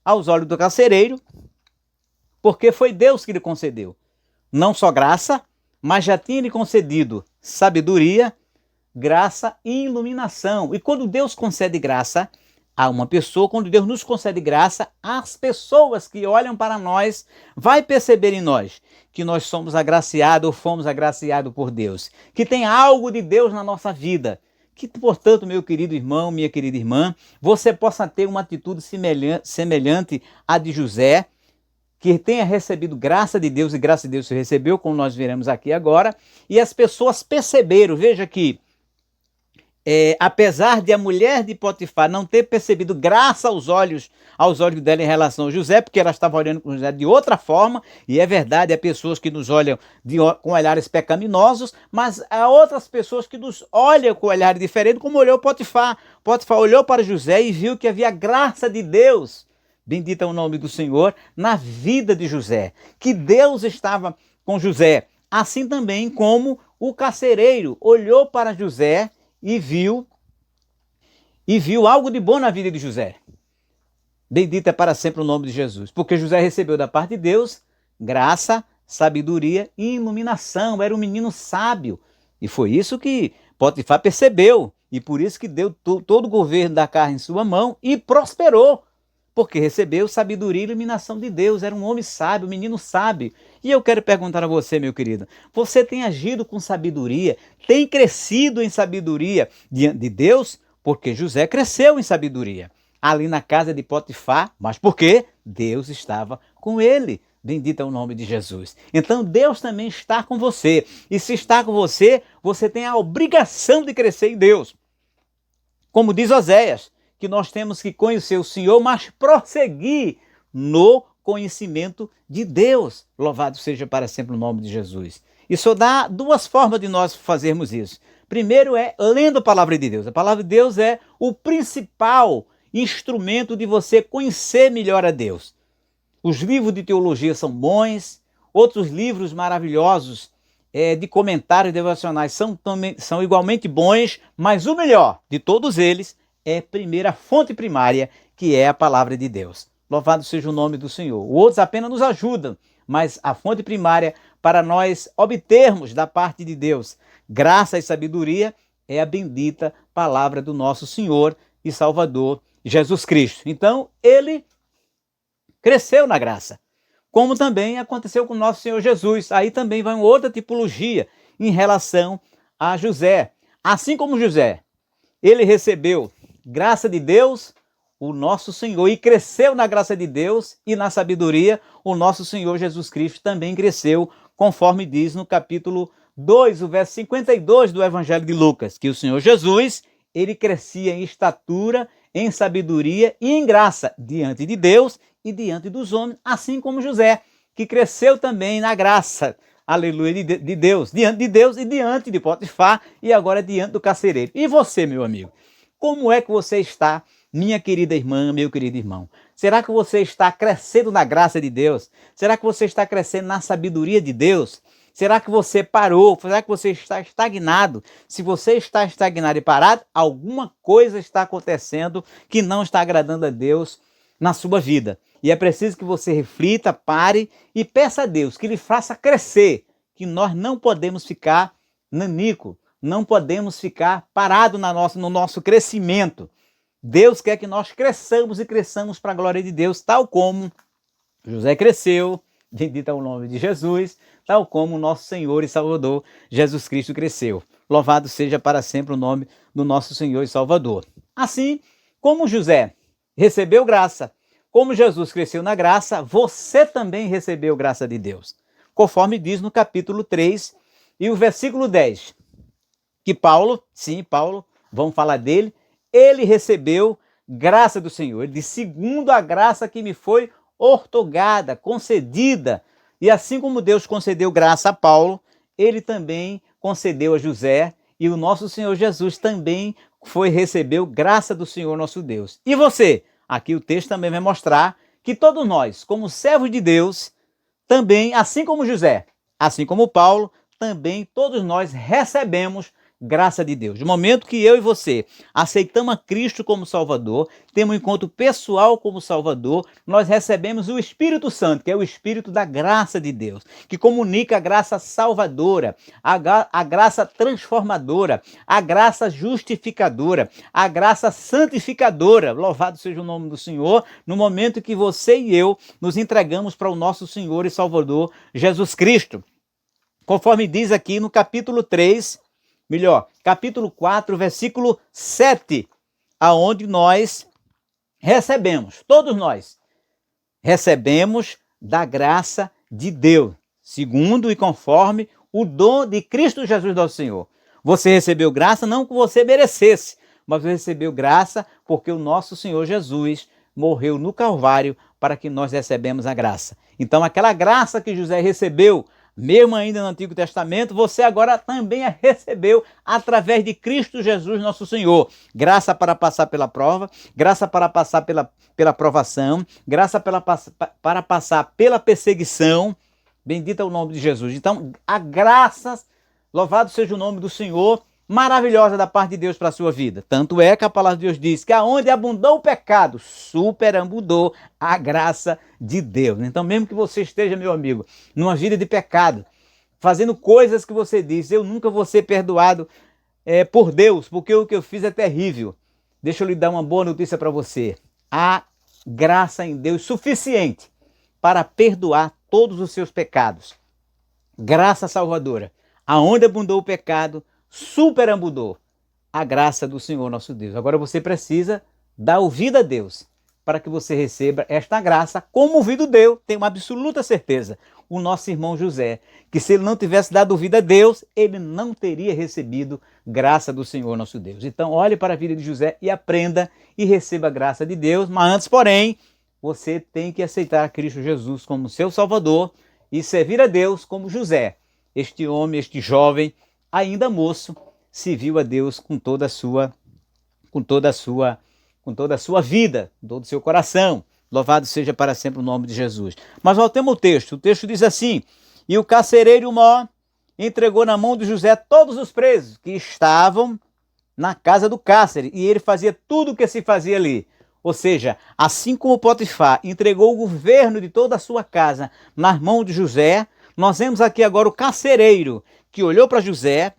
aos olhos do carcereiro, porque foi Deus que lhe concedeu. Não só graça, mas já tinha lhe concedido sabedoria, graça e iluminação. E quando Deus concede graça a uma pessoa, quando Deus nos concede graça, as pessoas que olham para nós vai perceber em nós que nós somos agraciados ou fomos agraciados por Deus, que tem algo de Deus na nossa vida. Que, portanto, meu querido irmão, minha querida irmã, você possa ter uma atitude semelhante à de José, que tenha recebido graça de Deus, e graça de Deus se recebeu, como nós veremos aqui agora, e as pessoas perceberam, veja que, apesar de a mulher de Potifar não ter percebido graça aos olhos dela em relação a José, porque ela estava olhando com José de outra forma, e é verdade, há pessoas que nos olham com olhares pecaminosos, mas há outras pessoas que nos olham com olhares diferentes, como olhou Potifar. Potifar olhou para José e viu que havia graça de Deus, bendito é o nome do Senhor, na vida de José, que Deus estava com José, assim também como o carcereiro olhou para José e viu algo de bom na vida de José. Bendito é para sempre o nome de Jesus, porque José recebeu da parte de Deus graça, sabedoria e iluminação, era um menino sábio, e foi isso que Potifar percebeu, e por isso que deu todo o governo da casa em sua mão e prosperou, porque recebeu sabedoria e iluminação de Deus, era um homem sábio, um menino sábio. E eu quero perguntar a você, meu querido, você tem agido com sabedoria, tem crescido em sabedoria diante de Deus? Porque José cresceu em sabedoria, ali na casa de Potifar, mas porque Deus estava com ele. Bendito é o nome de Jesus. Então Deus também está com você, e se está com você, você tem a obrigação de crescer em Deus. Como diz Oséias, que nós temos que conhecer o Senhor, mas prosseguir no conhecimento de Deus. Louvado seja para sempre o nome de Jesus. E só dá duas formas de nós fazermos isso. Primeiro é lendo a palavra de Deus. A palavra de Deus é o principal instrumento de você conhecer melhor a Deus. Os livros de teologia são bons, outros livros maravilhosos de comentários devocionais são igualmente bons, mas o melhor de todos eles é a fonte primária, que é a palavra de Deus. Louvado seja o nome do Senhor. Outros apenas nos ajudam, mas a fonte primária para nós obtermos da parte de Deus graça e sabedoria é a bendita palavra do nosso Senhor e Salvador Jesus Cristo. Então, ele cresceu na graça, como também aconteceu com o nosso Senhor Jesus. Aí também vai uma outra tipologia em relação a José. Assim como José, ele recebeu graça de Deus, o nosso Senhor, e cresceu na graça de Deus e na sabedoria, o nosso Senhor Jesus Cristo também cresceu, conforme diz no capítulo 2, o verso 52 do Evangelho de Lucas, que o Senhor Jesus, ele crescia em estatura, em sabedoria e em graça, diante de Deus e diante dos homens, assim como José, que cresceu também na graça aleluia, de Deus, diante de Deus e diante de Potifar e agora diante do carcereiro. E você, meu amigo, como é que você está, minha querida irmã, meu querido irmão? Será que você está crescendo na graça de Deus? Será que você está crescendo na sabedoria de Deus? Será que você parou? Será que você está estagnado? Se você está estagnado e parado, alguma coisa está acontecendo que não está agradando a Deus na sua vida. E é preciso que você reflita, pare e peça a Deus que lhe faça crescer, que nós não podemos ficar nanico, não podemos ficar parados no nosso crescimento. Deus quer que nós cresçamos e cresçamos para a glória de Deus, tal como José cresceu, bendito é o nome de Jesus, tal como o nosso Senhor e Salvador Jesus Cristo cresceu. Louvado seja para sempre o nome do nosso Senhor e Salvador. Assim como José recebeu graça, como Jesus cresceu na graça, você também recebeu graça de Deus. Conforme diz no capítulo 3 e o versículo 10, que Paulo, vamos falar dele, ele recebeu graça do Senhor. Ele diz, segundo a graça que me foi outorgada, concedida. E assim como Deus concedeu graça a Paulo, ele também concedeu a José, e o nosso Senhor Jesus também recebeu graça do Senhor nosso Deus. E você? Aqui o texto também vai mostrar que todos nós, como servos de Deus, também, assim como José, assim como Paulo, também todos nós recebemos graça de Deus. No momento que eu e você aceitamos a Cristo como Salvador, temos um encontro pessoal como Salvador, nós recebemos o Espírito Santo, que é o Espírito da graça de Deus, que comunica a graça salvadora, a graça transformadora, a graça justificadora, a graça santificadora. Louvado seja o nome do Senhor, no momento que você e eu nos entregamos para o nosso Senhor e Salvador Jesus Cristo. Conforme diz aqui no capítulo 3, capítulo 4, versículo 7, aonde nós recebemos, todos nós, recebemos da graça de Deus, segundo e conforme o dom de Cristo Jesus nosso Senhor. Você recebeu graça não que você merecesse, mas você recebeu graça porque o nosso Senhor Jesus morreu no Calvário para que nós recebemos a graça. Então aquela graça que José recebeu, mesmo ainda no Antigo Testamento, você agora também a recebeu através de Cristo Jesus nosso Senhor. Graça para passar pela prova, graça para passar pela provação, graça para passar pela perseguição. Bendito é o nome de Jesus. Então, a graça, louvado seja o nome do Senhor, maravilhosa da parte de Deus para a sua vida. Tanto é que a palavra de Deus diz que aonde abundou o pecado, superabundou a graça de Deus. Então, mesmo que você esteja, meu amigo, numa vida de pecado, fazendo coisas que você diz, eu nunca vou ser perdoado por Deus, porque o que eu fiz é terrível. Deixa eu lhe dar uma boa notícia para você. Há graça em Deus suficiente para perdoar todos os seus pecados. Graça salvadora. Aonde abundou o pecado, superabundou a graça do Senhor nosso Deus. Agora você precisa dar ouvido a Deus para que você receba esta graça, como ouvido deu, tenho uma absoluta certeza, o nosso irmão José, que se ele não tivesse dado ouvido a Deus, ele não teria recebido graça do Senhor nosso Deus. Então olhe para a vida de José e aprenda e receba a graça de Deus, mas antes, porém, você tem que aceitar Cristo Jesus como seu Salvador e servir a Deus como José, este homem, este jovem, ainda moço, serviu a Deus com toda a sua vida, com todo o seu coração. Louvado seja para sempre o nome de Jesus. Mas voltemos ao texto. O texto diz assim: e o carcereiro Mó entregou na mão de José todos os presos que estavam na casa do cárcere, e ele fazia tudo o que se fazia ali. Ou seja, assim como Potifar entregou o governo de toda a sua casa nas mãos de José, nós vemos aqui agora o carcereiro que olhou para José,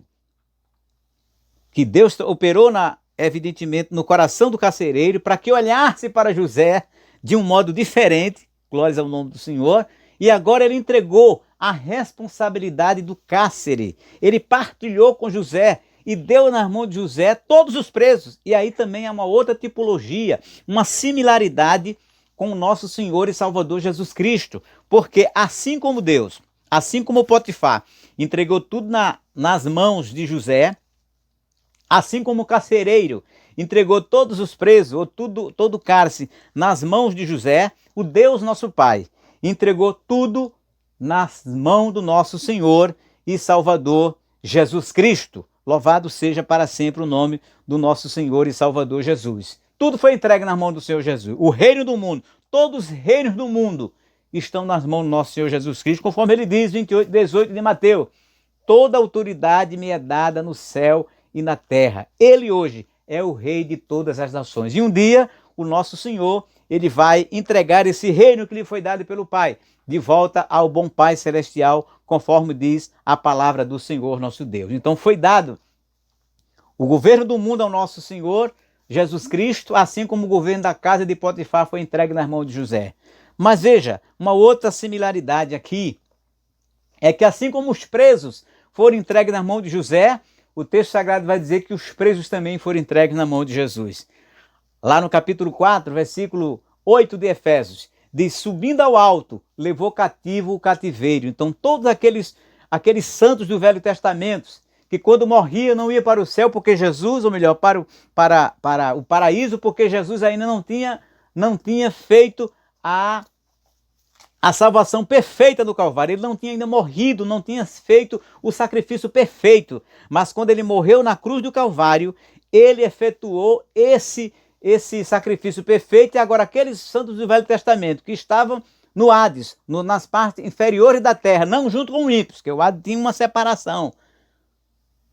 que Deus operou evidentemente no coração do carcereiro, para que olhasse para José de um modo diferente, glórias ao nome do Senhor, e agora ele entregou a responsabilidade do cárcere. Ele partilhou com José e deu nas mãos de José todos os presos. E aí também há uma outra tipologia, uma similaridade com o nosso Senhor e Salvador Jesus Cristo, porque assim como Deus, assim como Potifar entregou tudo nas mãos de José, assim como o carcereiro entregou todos os presos, ou todo o cárcere nas mãos de José, o Deus nosso Pai entregou tudo nas mãos do nosso Senhor e Salvador Jesus Cristo. Louvado seja para sempre o nome do nosso Senhor e Salvador Jesus. Tudo foi entregue nas mãos do Senhor Jesus. O reino do mundo, todos os reinos do mundo estão nas mãos do nosso Senhor Jesus Cristo, conforme ele diz, 28, 18 de Mateus. Toda autoridade me é dada no céu e na terra. Ele hoje é o rei de todas as nações. E um dia, o nosso Senhor, ele vai entregar esse reino que lhe foi dado pelo Pai, de volta ao bom Pai Celestial, conforme diz a palavra do Senhor nosso Deus. Então foi dado o governo do mundo ao nosso Senhor Jesus Cristo, assim como o governo da casa de Potifar foi entregue nas mãos de José. Mas veja, uma outra similaridade aqui é que assim como os presos foram entregues nas mãos de José, o texto sagrado vai dizer que os presos também foram entregues na mão de Jesus. Lá no capítulo 4, versículo 8 de Efésios, diz, subindo ao alto, levou cativo o cativeiro. Então todos aqueles santos do Velho Testamento, que quando morria não ia para o céu porque Jesus, ou melhor, para o paraíso, porque Jesus ainda não tinha feito a salvação perfeita do Calvário. Ele não tinha ainda morrido, não tinha feito o sacrifício perfeito. Mas quando ele morreu na cruz do Calvário, ele efetuou esse sacrifício perfeito. E agora aqueles santos do Velho Testamento que estavam no Hades, nas partes inferiores da terra, não junto com os ímpios, porque o Hades tinha uma separação.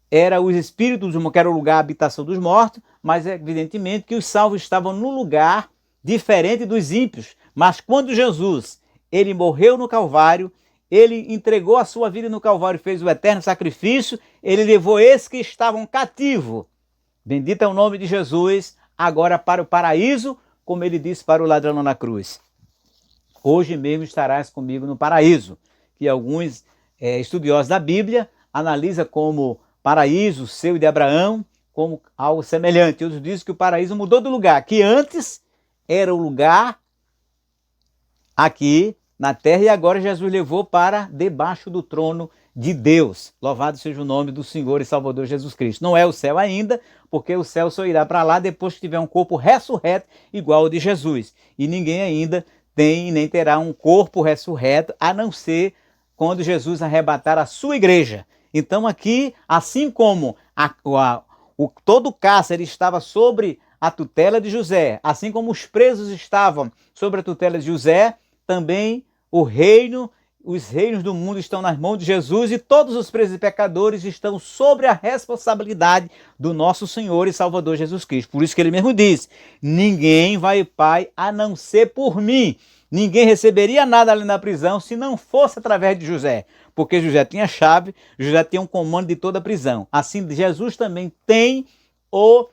Era os espíritos, que era o lugar, a habitação dos mortos, mas evidentemente que os salvos estavam num lugar diferente dos ímpios. Mas quando Jesus, ele morreu no Calvário, ele entregou a sua vida no Calvário, fez o eterno sacrifício, ele levou esses que estavam cativos. Bendito é o nome de Jesus, agora para o paraíso, como ele disse para o ladrão na cruz. Hoje mesmo estarás comigo no paraíso, que alguns estudiosos da Bíblia analisam como paraíso, seu e de Abraão, como algo semelhante. Outros dizem que o paraíso mudou de lugar, que antes era o lugar aqui na terra e agora Jesus levou para debaixo do trono de Deus. Louvado seja o nome do Senhor e Salvador Jesus Cristo. Não é o céu ainda, porque o céu só irá para lá depois que tiver um corpo ressurreto igual ao de Jesus. E ninguém ainda tem nem terá um corpo ressurreto, a não ser quando Jesus arrebatar a sua igreja. Então aqui, assim como todo o cárcere estava sobre a tutela de José, assim como os presos estavam sobre a tutela de José, também os reinos do mundo estão nas mãos de Jesus e todos os presos e pecadores estão sobre a responsabilidade do nosso Senhor e Salvador Jesus Cristo. Por isso que ele mesmo diz, ninguém vai ao Pai a não ser por mim. Ninguém receberia nada ali na prisão se não fosse através de José, porque José tinha chave, José tinha um comando de toda a prisão. Assim, Jesus também tem o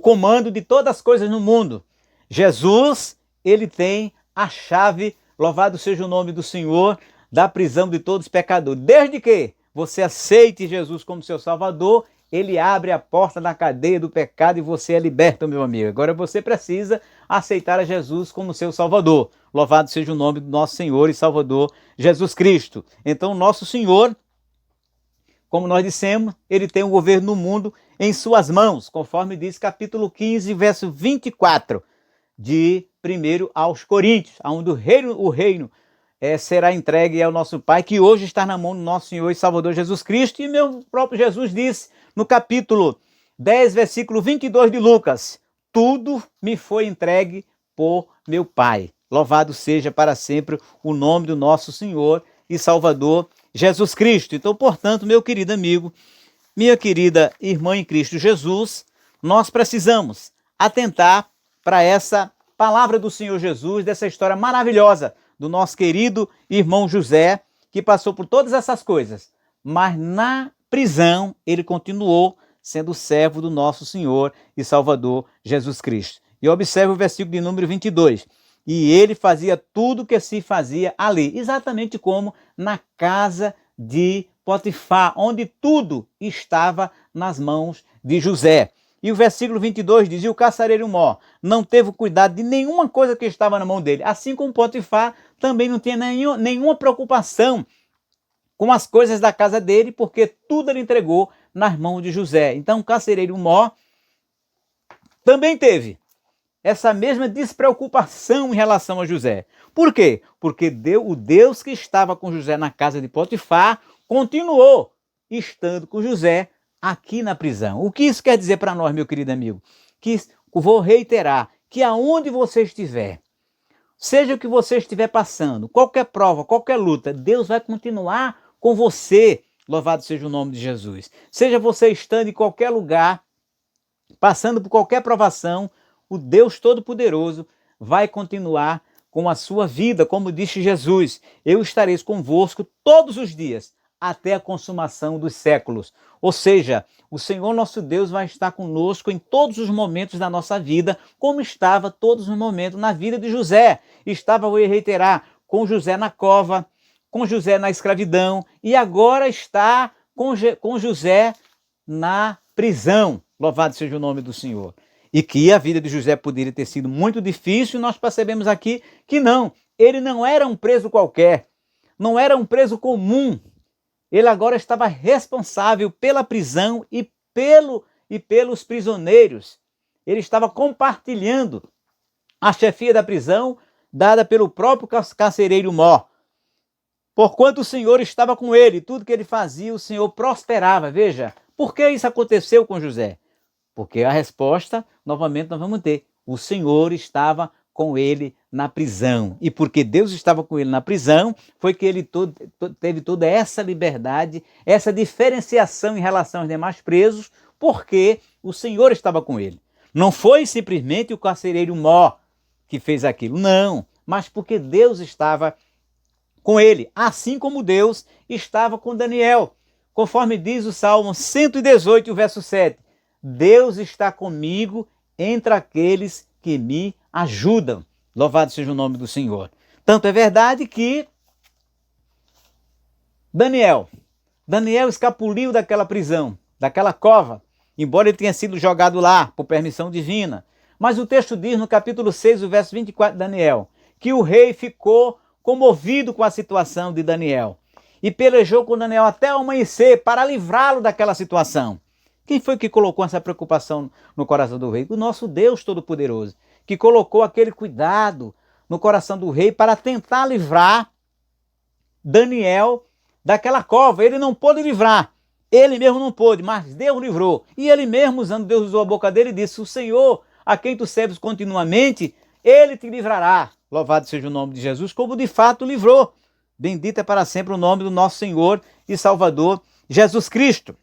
comando de todas as coisas no mundo. Jesus, ele tem a chave, louvado seja o nome do Senhor, da prisão de todos os pecadores. Desde que você aceite Jesus como seu Salvador, ele abre a porta da cadeia do pecado e você é liberto, meu amigo. Agora você precisa aceitar a Jesus como seu Salvador. Louvado seja o nome do nosso Senhor e Salvador Jesus Cristo. Então, nosso Senhor, como nós dissemos, ele tem o governo do mundo em suas mãos, conforme diz capítulo 15, verso 24 de 1 aos Coríntios, onde o reino será entregue ao nosso Pai, que hoje está na mão do nosso Senhor e Salvador Jesus Cristo. E meu próprio Jesus disse no capítulo 10, versículo 22 de Lucas, tudo me foi entregue por meu Pai. Louvado seja para sempre o nome do nosso Senhor e Salvador Jesus Cristo. Então, portanto, meu querido amigo, minha querida irmã em Cristo Jesus, nós precisamos atentar para essa palavra do Senhor Jesus, dessa história maravilhosa do nosso querido irmão José, que passou por todas essas coisas, mas na prisão ele continuou sendo servo do nosso Senhor e Salvador Jesus Cristo. E observe o versículo de número 22. E ele fazia tudo o que se fazia ali, exatamente como na casa de Potifar, onde tudo estava nas mãos de José. E o versículo 22 diz, e o carcereiro mor não teve cuidado de nenhuma coisa que estava na mão dele. Assim como Potifar também não tinha nenhuma preocupação com as coisas da casa dele, porque tudo ele entregou nas mãos de José. Então o carcereiro mor também teve essa mesma despreocupação em relação a José. Por quê? Porque o Deus que estava com José na casa de Potifar continuou estando com José aqui na prisão. O que isso quer dizer para nós, meu querido amigo? Que vou reiterar, que aonde você estiver, seja o que você estiver passando, qualquer prova, qualquer luta, Deus vai continuar com você. Louvado seja o nome de Jesus. Seja você estando em qualquer lugar, passando por qualquer provação, o Deus Todo-Poderoso vai continuar com a sua vida, como disse Jesus: eu estarei convosco todos os dias, até a consumação dos séculos. Ou seja, o Senhor nosso Deus vai estar conosco em todos os momentos da nossa vida, como estava todos os momentos na vida de José. Estava, vou reiterar, com José na cova, com José na escravidão, e agora está com José na prisão. Louvado seja o nome do Senhor. E que a vida de José poderia ter sido muito difícil, nós percebemos aqui que não. Ele não era um preso qualquer, não era um preso comum. Ele agora estava responsável pela prisão e pelos prisioneiros. Ele estava compartilhando a chefia da prisão dada pelo próprio carcereiro mor. Porquanto o Senhor estava com ele, tudo que ele fazia, o Senhor prosperava. Veja, por que isso aconteceu com José? Porque a resposta, novamente, nós vamos ter. O Senhor estava com ele na prisão. E porque Deus estava com ele na prisão, foi que ele teve toda essa liberdade, essa diferenciação em relação aos demais presos, porque o Senhor estava com ele. Não foi simplesmente o carcereiro mor que fez aquilo, não, mas porque Deus estava com ele, assim como Deus estava com Daniel. Conforme diz o Salmo 118, verso 7, Deus está comigo entre aqueles que me ajudam. Louvado seja o nome do Senhor. Tanto é verdade que Daniel escapuliu daquela prisão, daquela cova, embora ele tenha sido jogado lá por permissão divina. Mas o texto diz no capítulo 6, o verso 24 de Daniel, que o rei ficou comovido com a situação de Daniel e pelejou com Daniel até o amanhecer para livrá-lo daquela situação. Quem foi que colocou essa preocupação no coração do rei? O nosso Deus Todo-Poderoso, que colocou aquele cuidado no coração do rei para tentar livrar Daniel daquela cova. Ele não pôde livrar, ele mesmo não pôde, mas Deus livrou. E ele mesmo, Deus usou a boca dele e disse: o Senhor, a quem tu serves continuamente, ele te livrará. Louvado seja o nome de Jesus, como de fato livrou. Bendito é para sempre o nome do nosso Senhor e Salvador Jesus Cristo.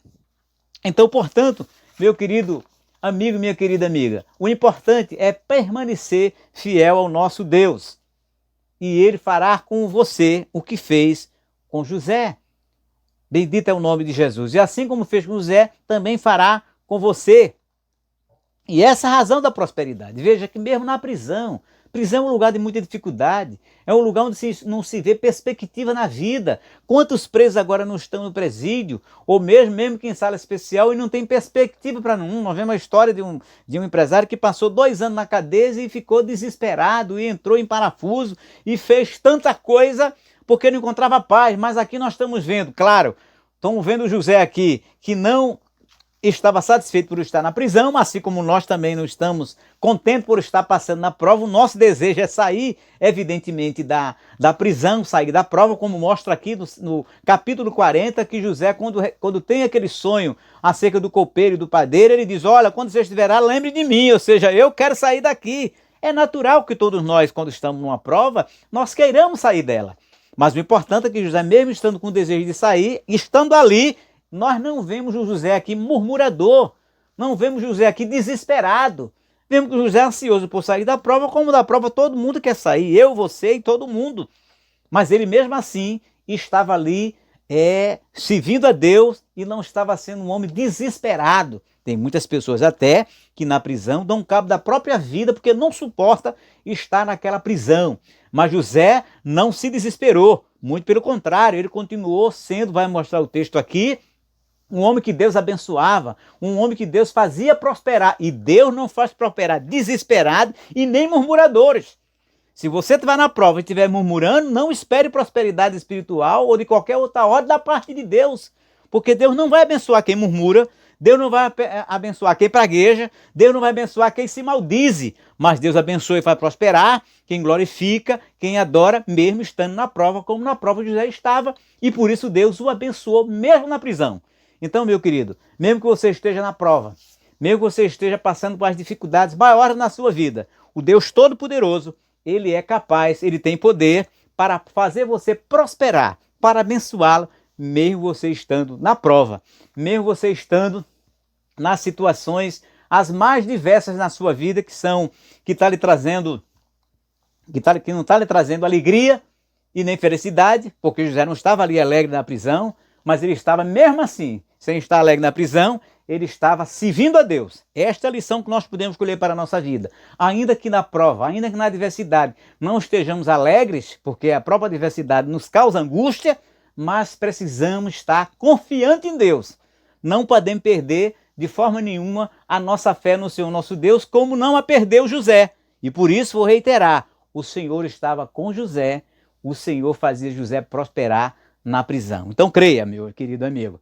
Então, portanto, meu querido amigo, minha querida amiga, o importante é permanecer fiel ao nosso Deus. E ele fará com você o que fez com José. Bendito é o nome de Jesus. E assim como fez com José, também fará com você. E essa é a razão da prosperidade. Veja que mesmo na prisão é um lugar de muita dificuldade, é um lugar onde não se vê perspectiva na vida. Quantos presos agora não estão no presídio, ou mesmo que em sala especial, e não tem perspectiva para nenhum. Nós vemos a história de um empresário que passou 2 anos na cadeia e ficou desesperado, e entrou em parafuso, e fez tanta coisa porque não encontrava paz. Mas aqui nós estamos vendo, claro, estamos vendo o José aqui, que não estava satisfeito por estar na prisão, assim como nós também não estamos contentes por estar passando na prova. O nosso desejo é sair, evidentemente, da prisão, sair da prova, como mostra aqui no capítulo 40, que José, quando tem aquele sonho acerca do copeiro e do padeiro, ele diz: olha, quando você estiver lá, lembre de mim, ou seja, eu quero sair daqui. É natural que todos nós, quando estamos numa prova, nós queiramos sair dela. Mas o importante é que José, mesmo estando com o desejo de sair, estando ali, nós não vemos o José aqui murmurador, não vemos José aqui desesperado. Vemos que o José é ansioso por sair da prova, como da prova todo mundo quer sair, eu, você e todo mundo. Mas ele mesmo assim estava ali servindo a Deus e não estava sendo um homem desesperado. Tem muitas pessoas até que na prisão dão cabo da própria vida porque não suporta estar naquela prisão. Mas José não se desesperou, muito pelo contrário, ele continuou sendo, vai mostrar o texto aqui, um homem que Deus abençoava, um homem que Deus fazia prosperar. E Deus não faz prosperar desesperado e nem murmuradores. Se você estiver na prova e estiver murmurando, não espere prosperidade espiritual ou de qualquer outra ordem da parte de Deus. Porque Deus não vai abençoar quem murmura, Deus não vai abençoar quem pragueja, Deus não vai abençoar quem se maldize, mas Deus abençoa e faz prosperar quem glorifica, quem adora, mesmo estando na prova, como na prova José estava, e por isso Deus o abençoou mesmo na prisão. Então, meu querido, mesmo que você esteja na prova, mesmo que você esteja passando por as dificuldades maiores na sua vida, o Deus Todo-Poderoso, Ele é capaz, Ele tem poder para fazer você prosperar, para abençoá-lo, mesmo você estando na prova, mesmo você estando nas situações as mais diversas na sua vida, que está lhe trazendo, que não está lhe trazendo alegria e nem felicidade, porque José não estava ali alegre na prisão, mas ele estava mesmo assim, sem estar alegre na prisão, ele estava servindo a Deus. Esta é a lição que nós podemos colher para a nossa vida. Ainda que na prova, ainda que na adversidade, não estejamos alegres, porque a própria adversidade nos causa angústia, mas precisamos estar confiantes em Deus. Não podemos perder de forma nenhuma a nossa fé no Senhor nosso Deus, como não a perdeu José. E por isso vou reiterar, o Senhor estava com José, o Senhor fazia José prosperar na prisão. Então creia, meu querido amigo.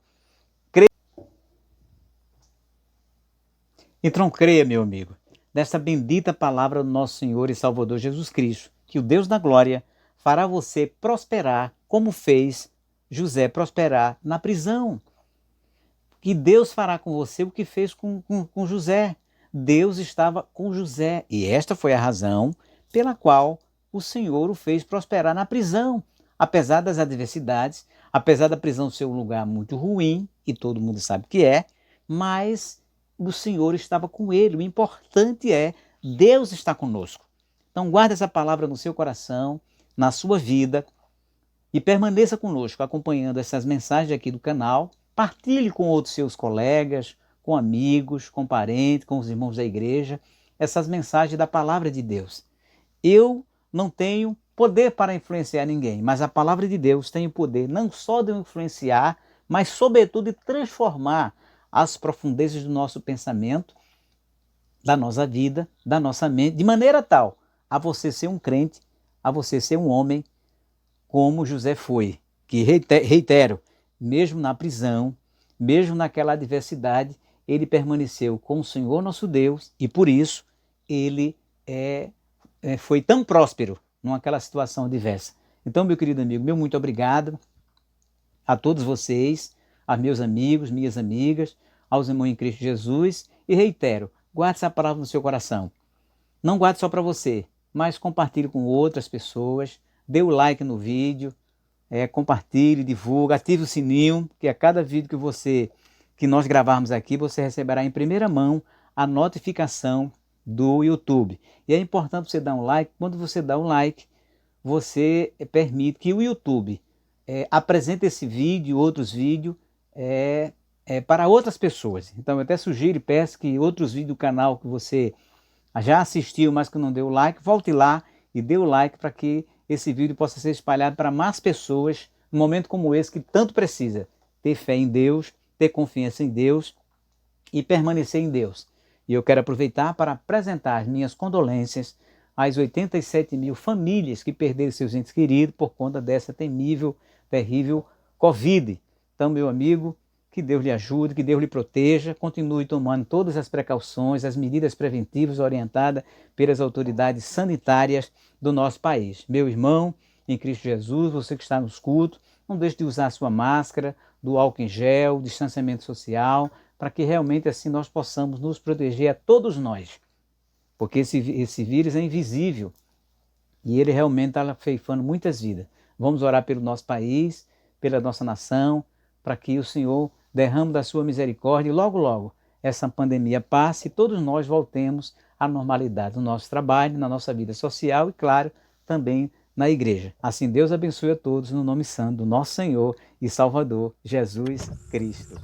Então creia, meu amigo, nessa bendita palavra do nosso Senhor e Salvador Jesus Cristo, que o Deus da glória fará você prosperar como fez José prosperar na prisão. Que Deus fará com você o que fez com José. Deus estava com José e esta foi a razão pela qual o Senhor o fez prosperar na prisão. Apesar das adversidades, apesar da prisão ser um lugar muito ruim, e todo mundo sabe que é, mas o Senhor estava com ele. O importante é, Deus está conosco. Então guarde essa palavra no seu coração, na sua vida, e permaneça conosco, acompanhando essas mensagens aqui do canal. Partilhe com outros seus colegas, com amigos, com parentes, com os irmãos da igreja, essas mensagens da palavra de Deus. Eu não tenho poder para influenciar ninguém, mas a palavra de Deus tem o poder não só de influenciar, mas sobretudo de transformar as profundezas do nosso pensamento, da nossa vida, da nossa mente, de maneira tal a você ser um crente, a você ser um homem como José foi, que reitero, mesmo na prisão, mesmo naquela adversidade, ele permaneceu com o Senhor nosso Deus e por isso ele foi tão próspero naquela situação adversa. Então, meu querido amigo, meu muito obrigado a todos vocês, a meus amigos, minhas amigas, aos irmãos em Cristo Jesus e reitero, guarde essa palavra no seu coração. Não guarde só para você, mas compartilhe com outras pessoas, dê o like no vídeo, compartilhe, divulgue, ative o sininho, que a cada vídeo que nós gravarmos aqui, você receberá em primeira mão a notificação do YouTube. E é importante você dar um like. Quando você dá um like, você permite que o YouTube apresente esse vídeo, outros vídeos, para outras pessoas. Então eu até sugiro e peço que outros vídeos do canal que você já assistiu, mas que não deu like, volte lá e dê o like para que esse vídeo possa ser espalhado para mais pessoas num momento como esse que tanto precisa ter fé em Deus, ter confiança em Deus e permanecer em Deus. E eu quero aproveitar para apresentar as minhas condolências às 87 mil famílias que perderam seus entes queridos por conta dessa temível, terrível Covid. Então, meu amigo, que Deus lhe ajude, que Deus lhe proteja, continue tomando todas as precauções, as medidas preventivas orientadas pelas autoridades sanitárias do nosso país. Meu irmão, em Cristo Jesus, você que está nos cultos, não deixe de usar a sua máscara, do álcool em gel, distanciamento social, para que realmente assim nós possamos nos proteger a todos nós. Porque esse vírus é invisível e ele realmente está ceifando muitas vidas. Vamos orar pelo nosso país, pela nossa nação, para que o Senhor derrame da sua misericórdia e logo, logo essa pandemia passe e todos nós voltemos à normalidade no nosso trabalho, na nossa vida social e, claro, também na igreja. Assim Deus abençoe a todos no nome santo do nosso Senhor e Salvador Jesus Cristo.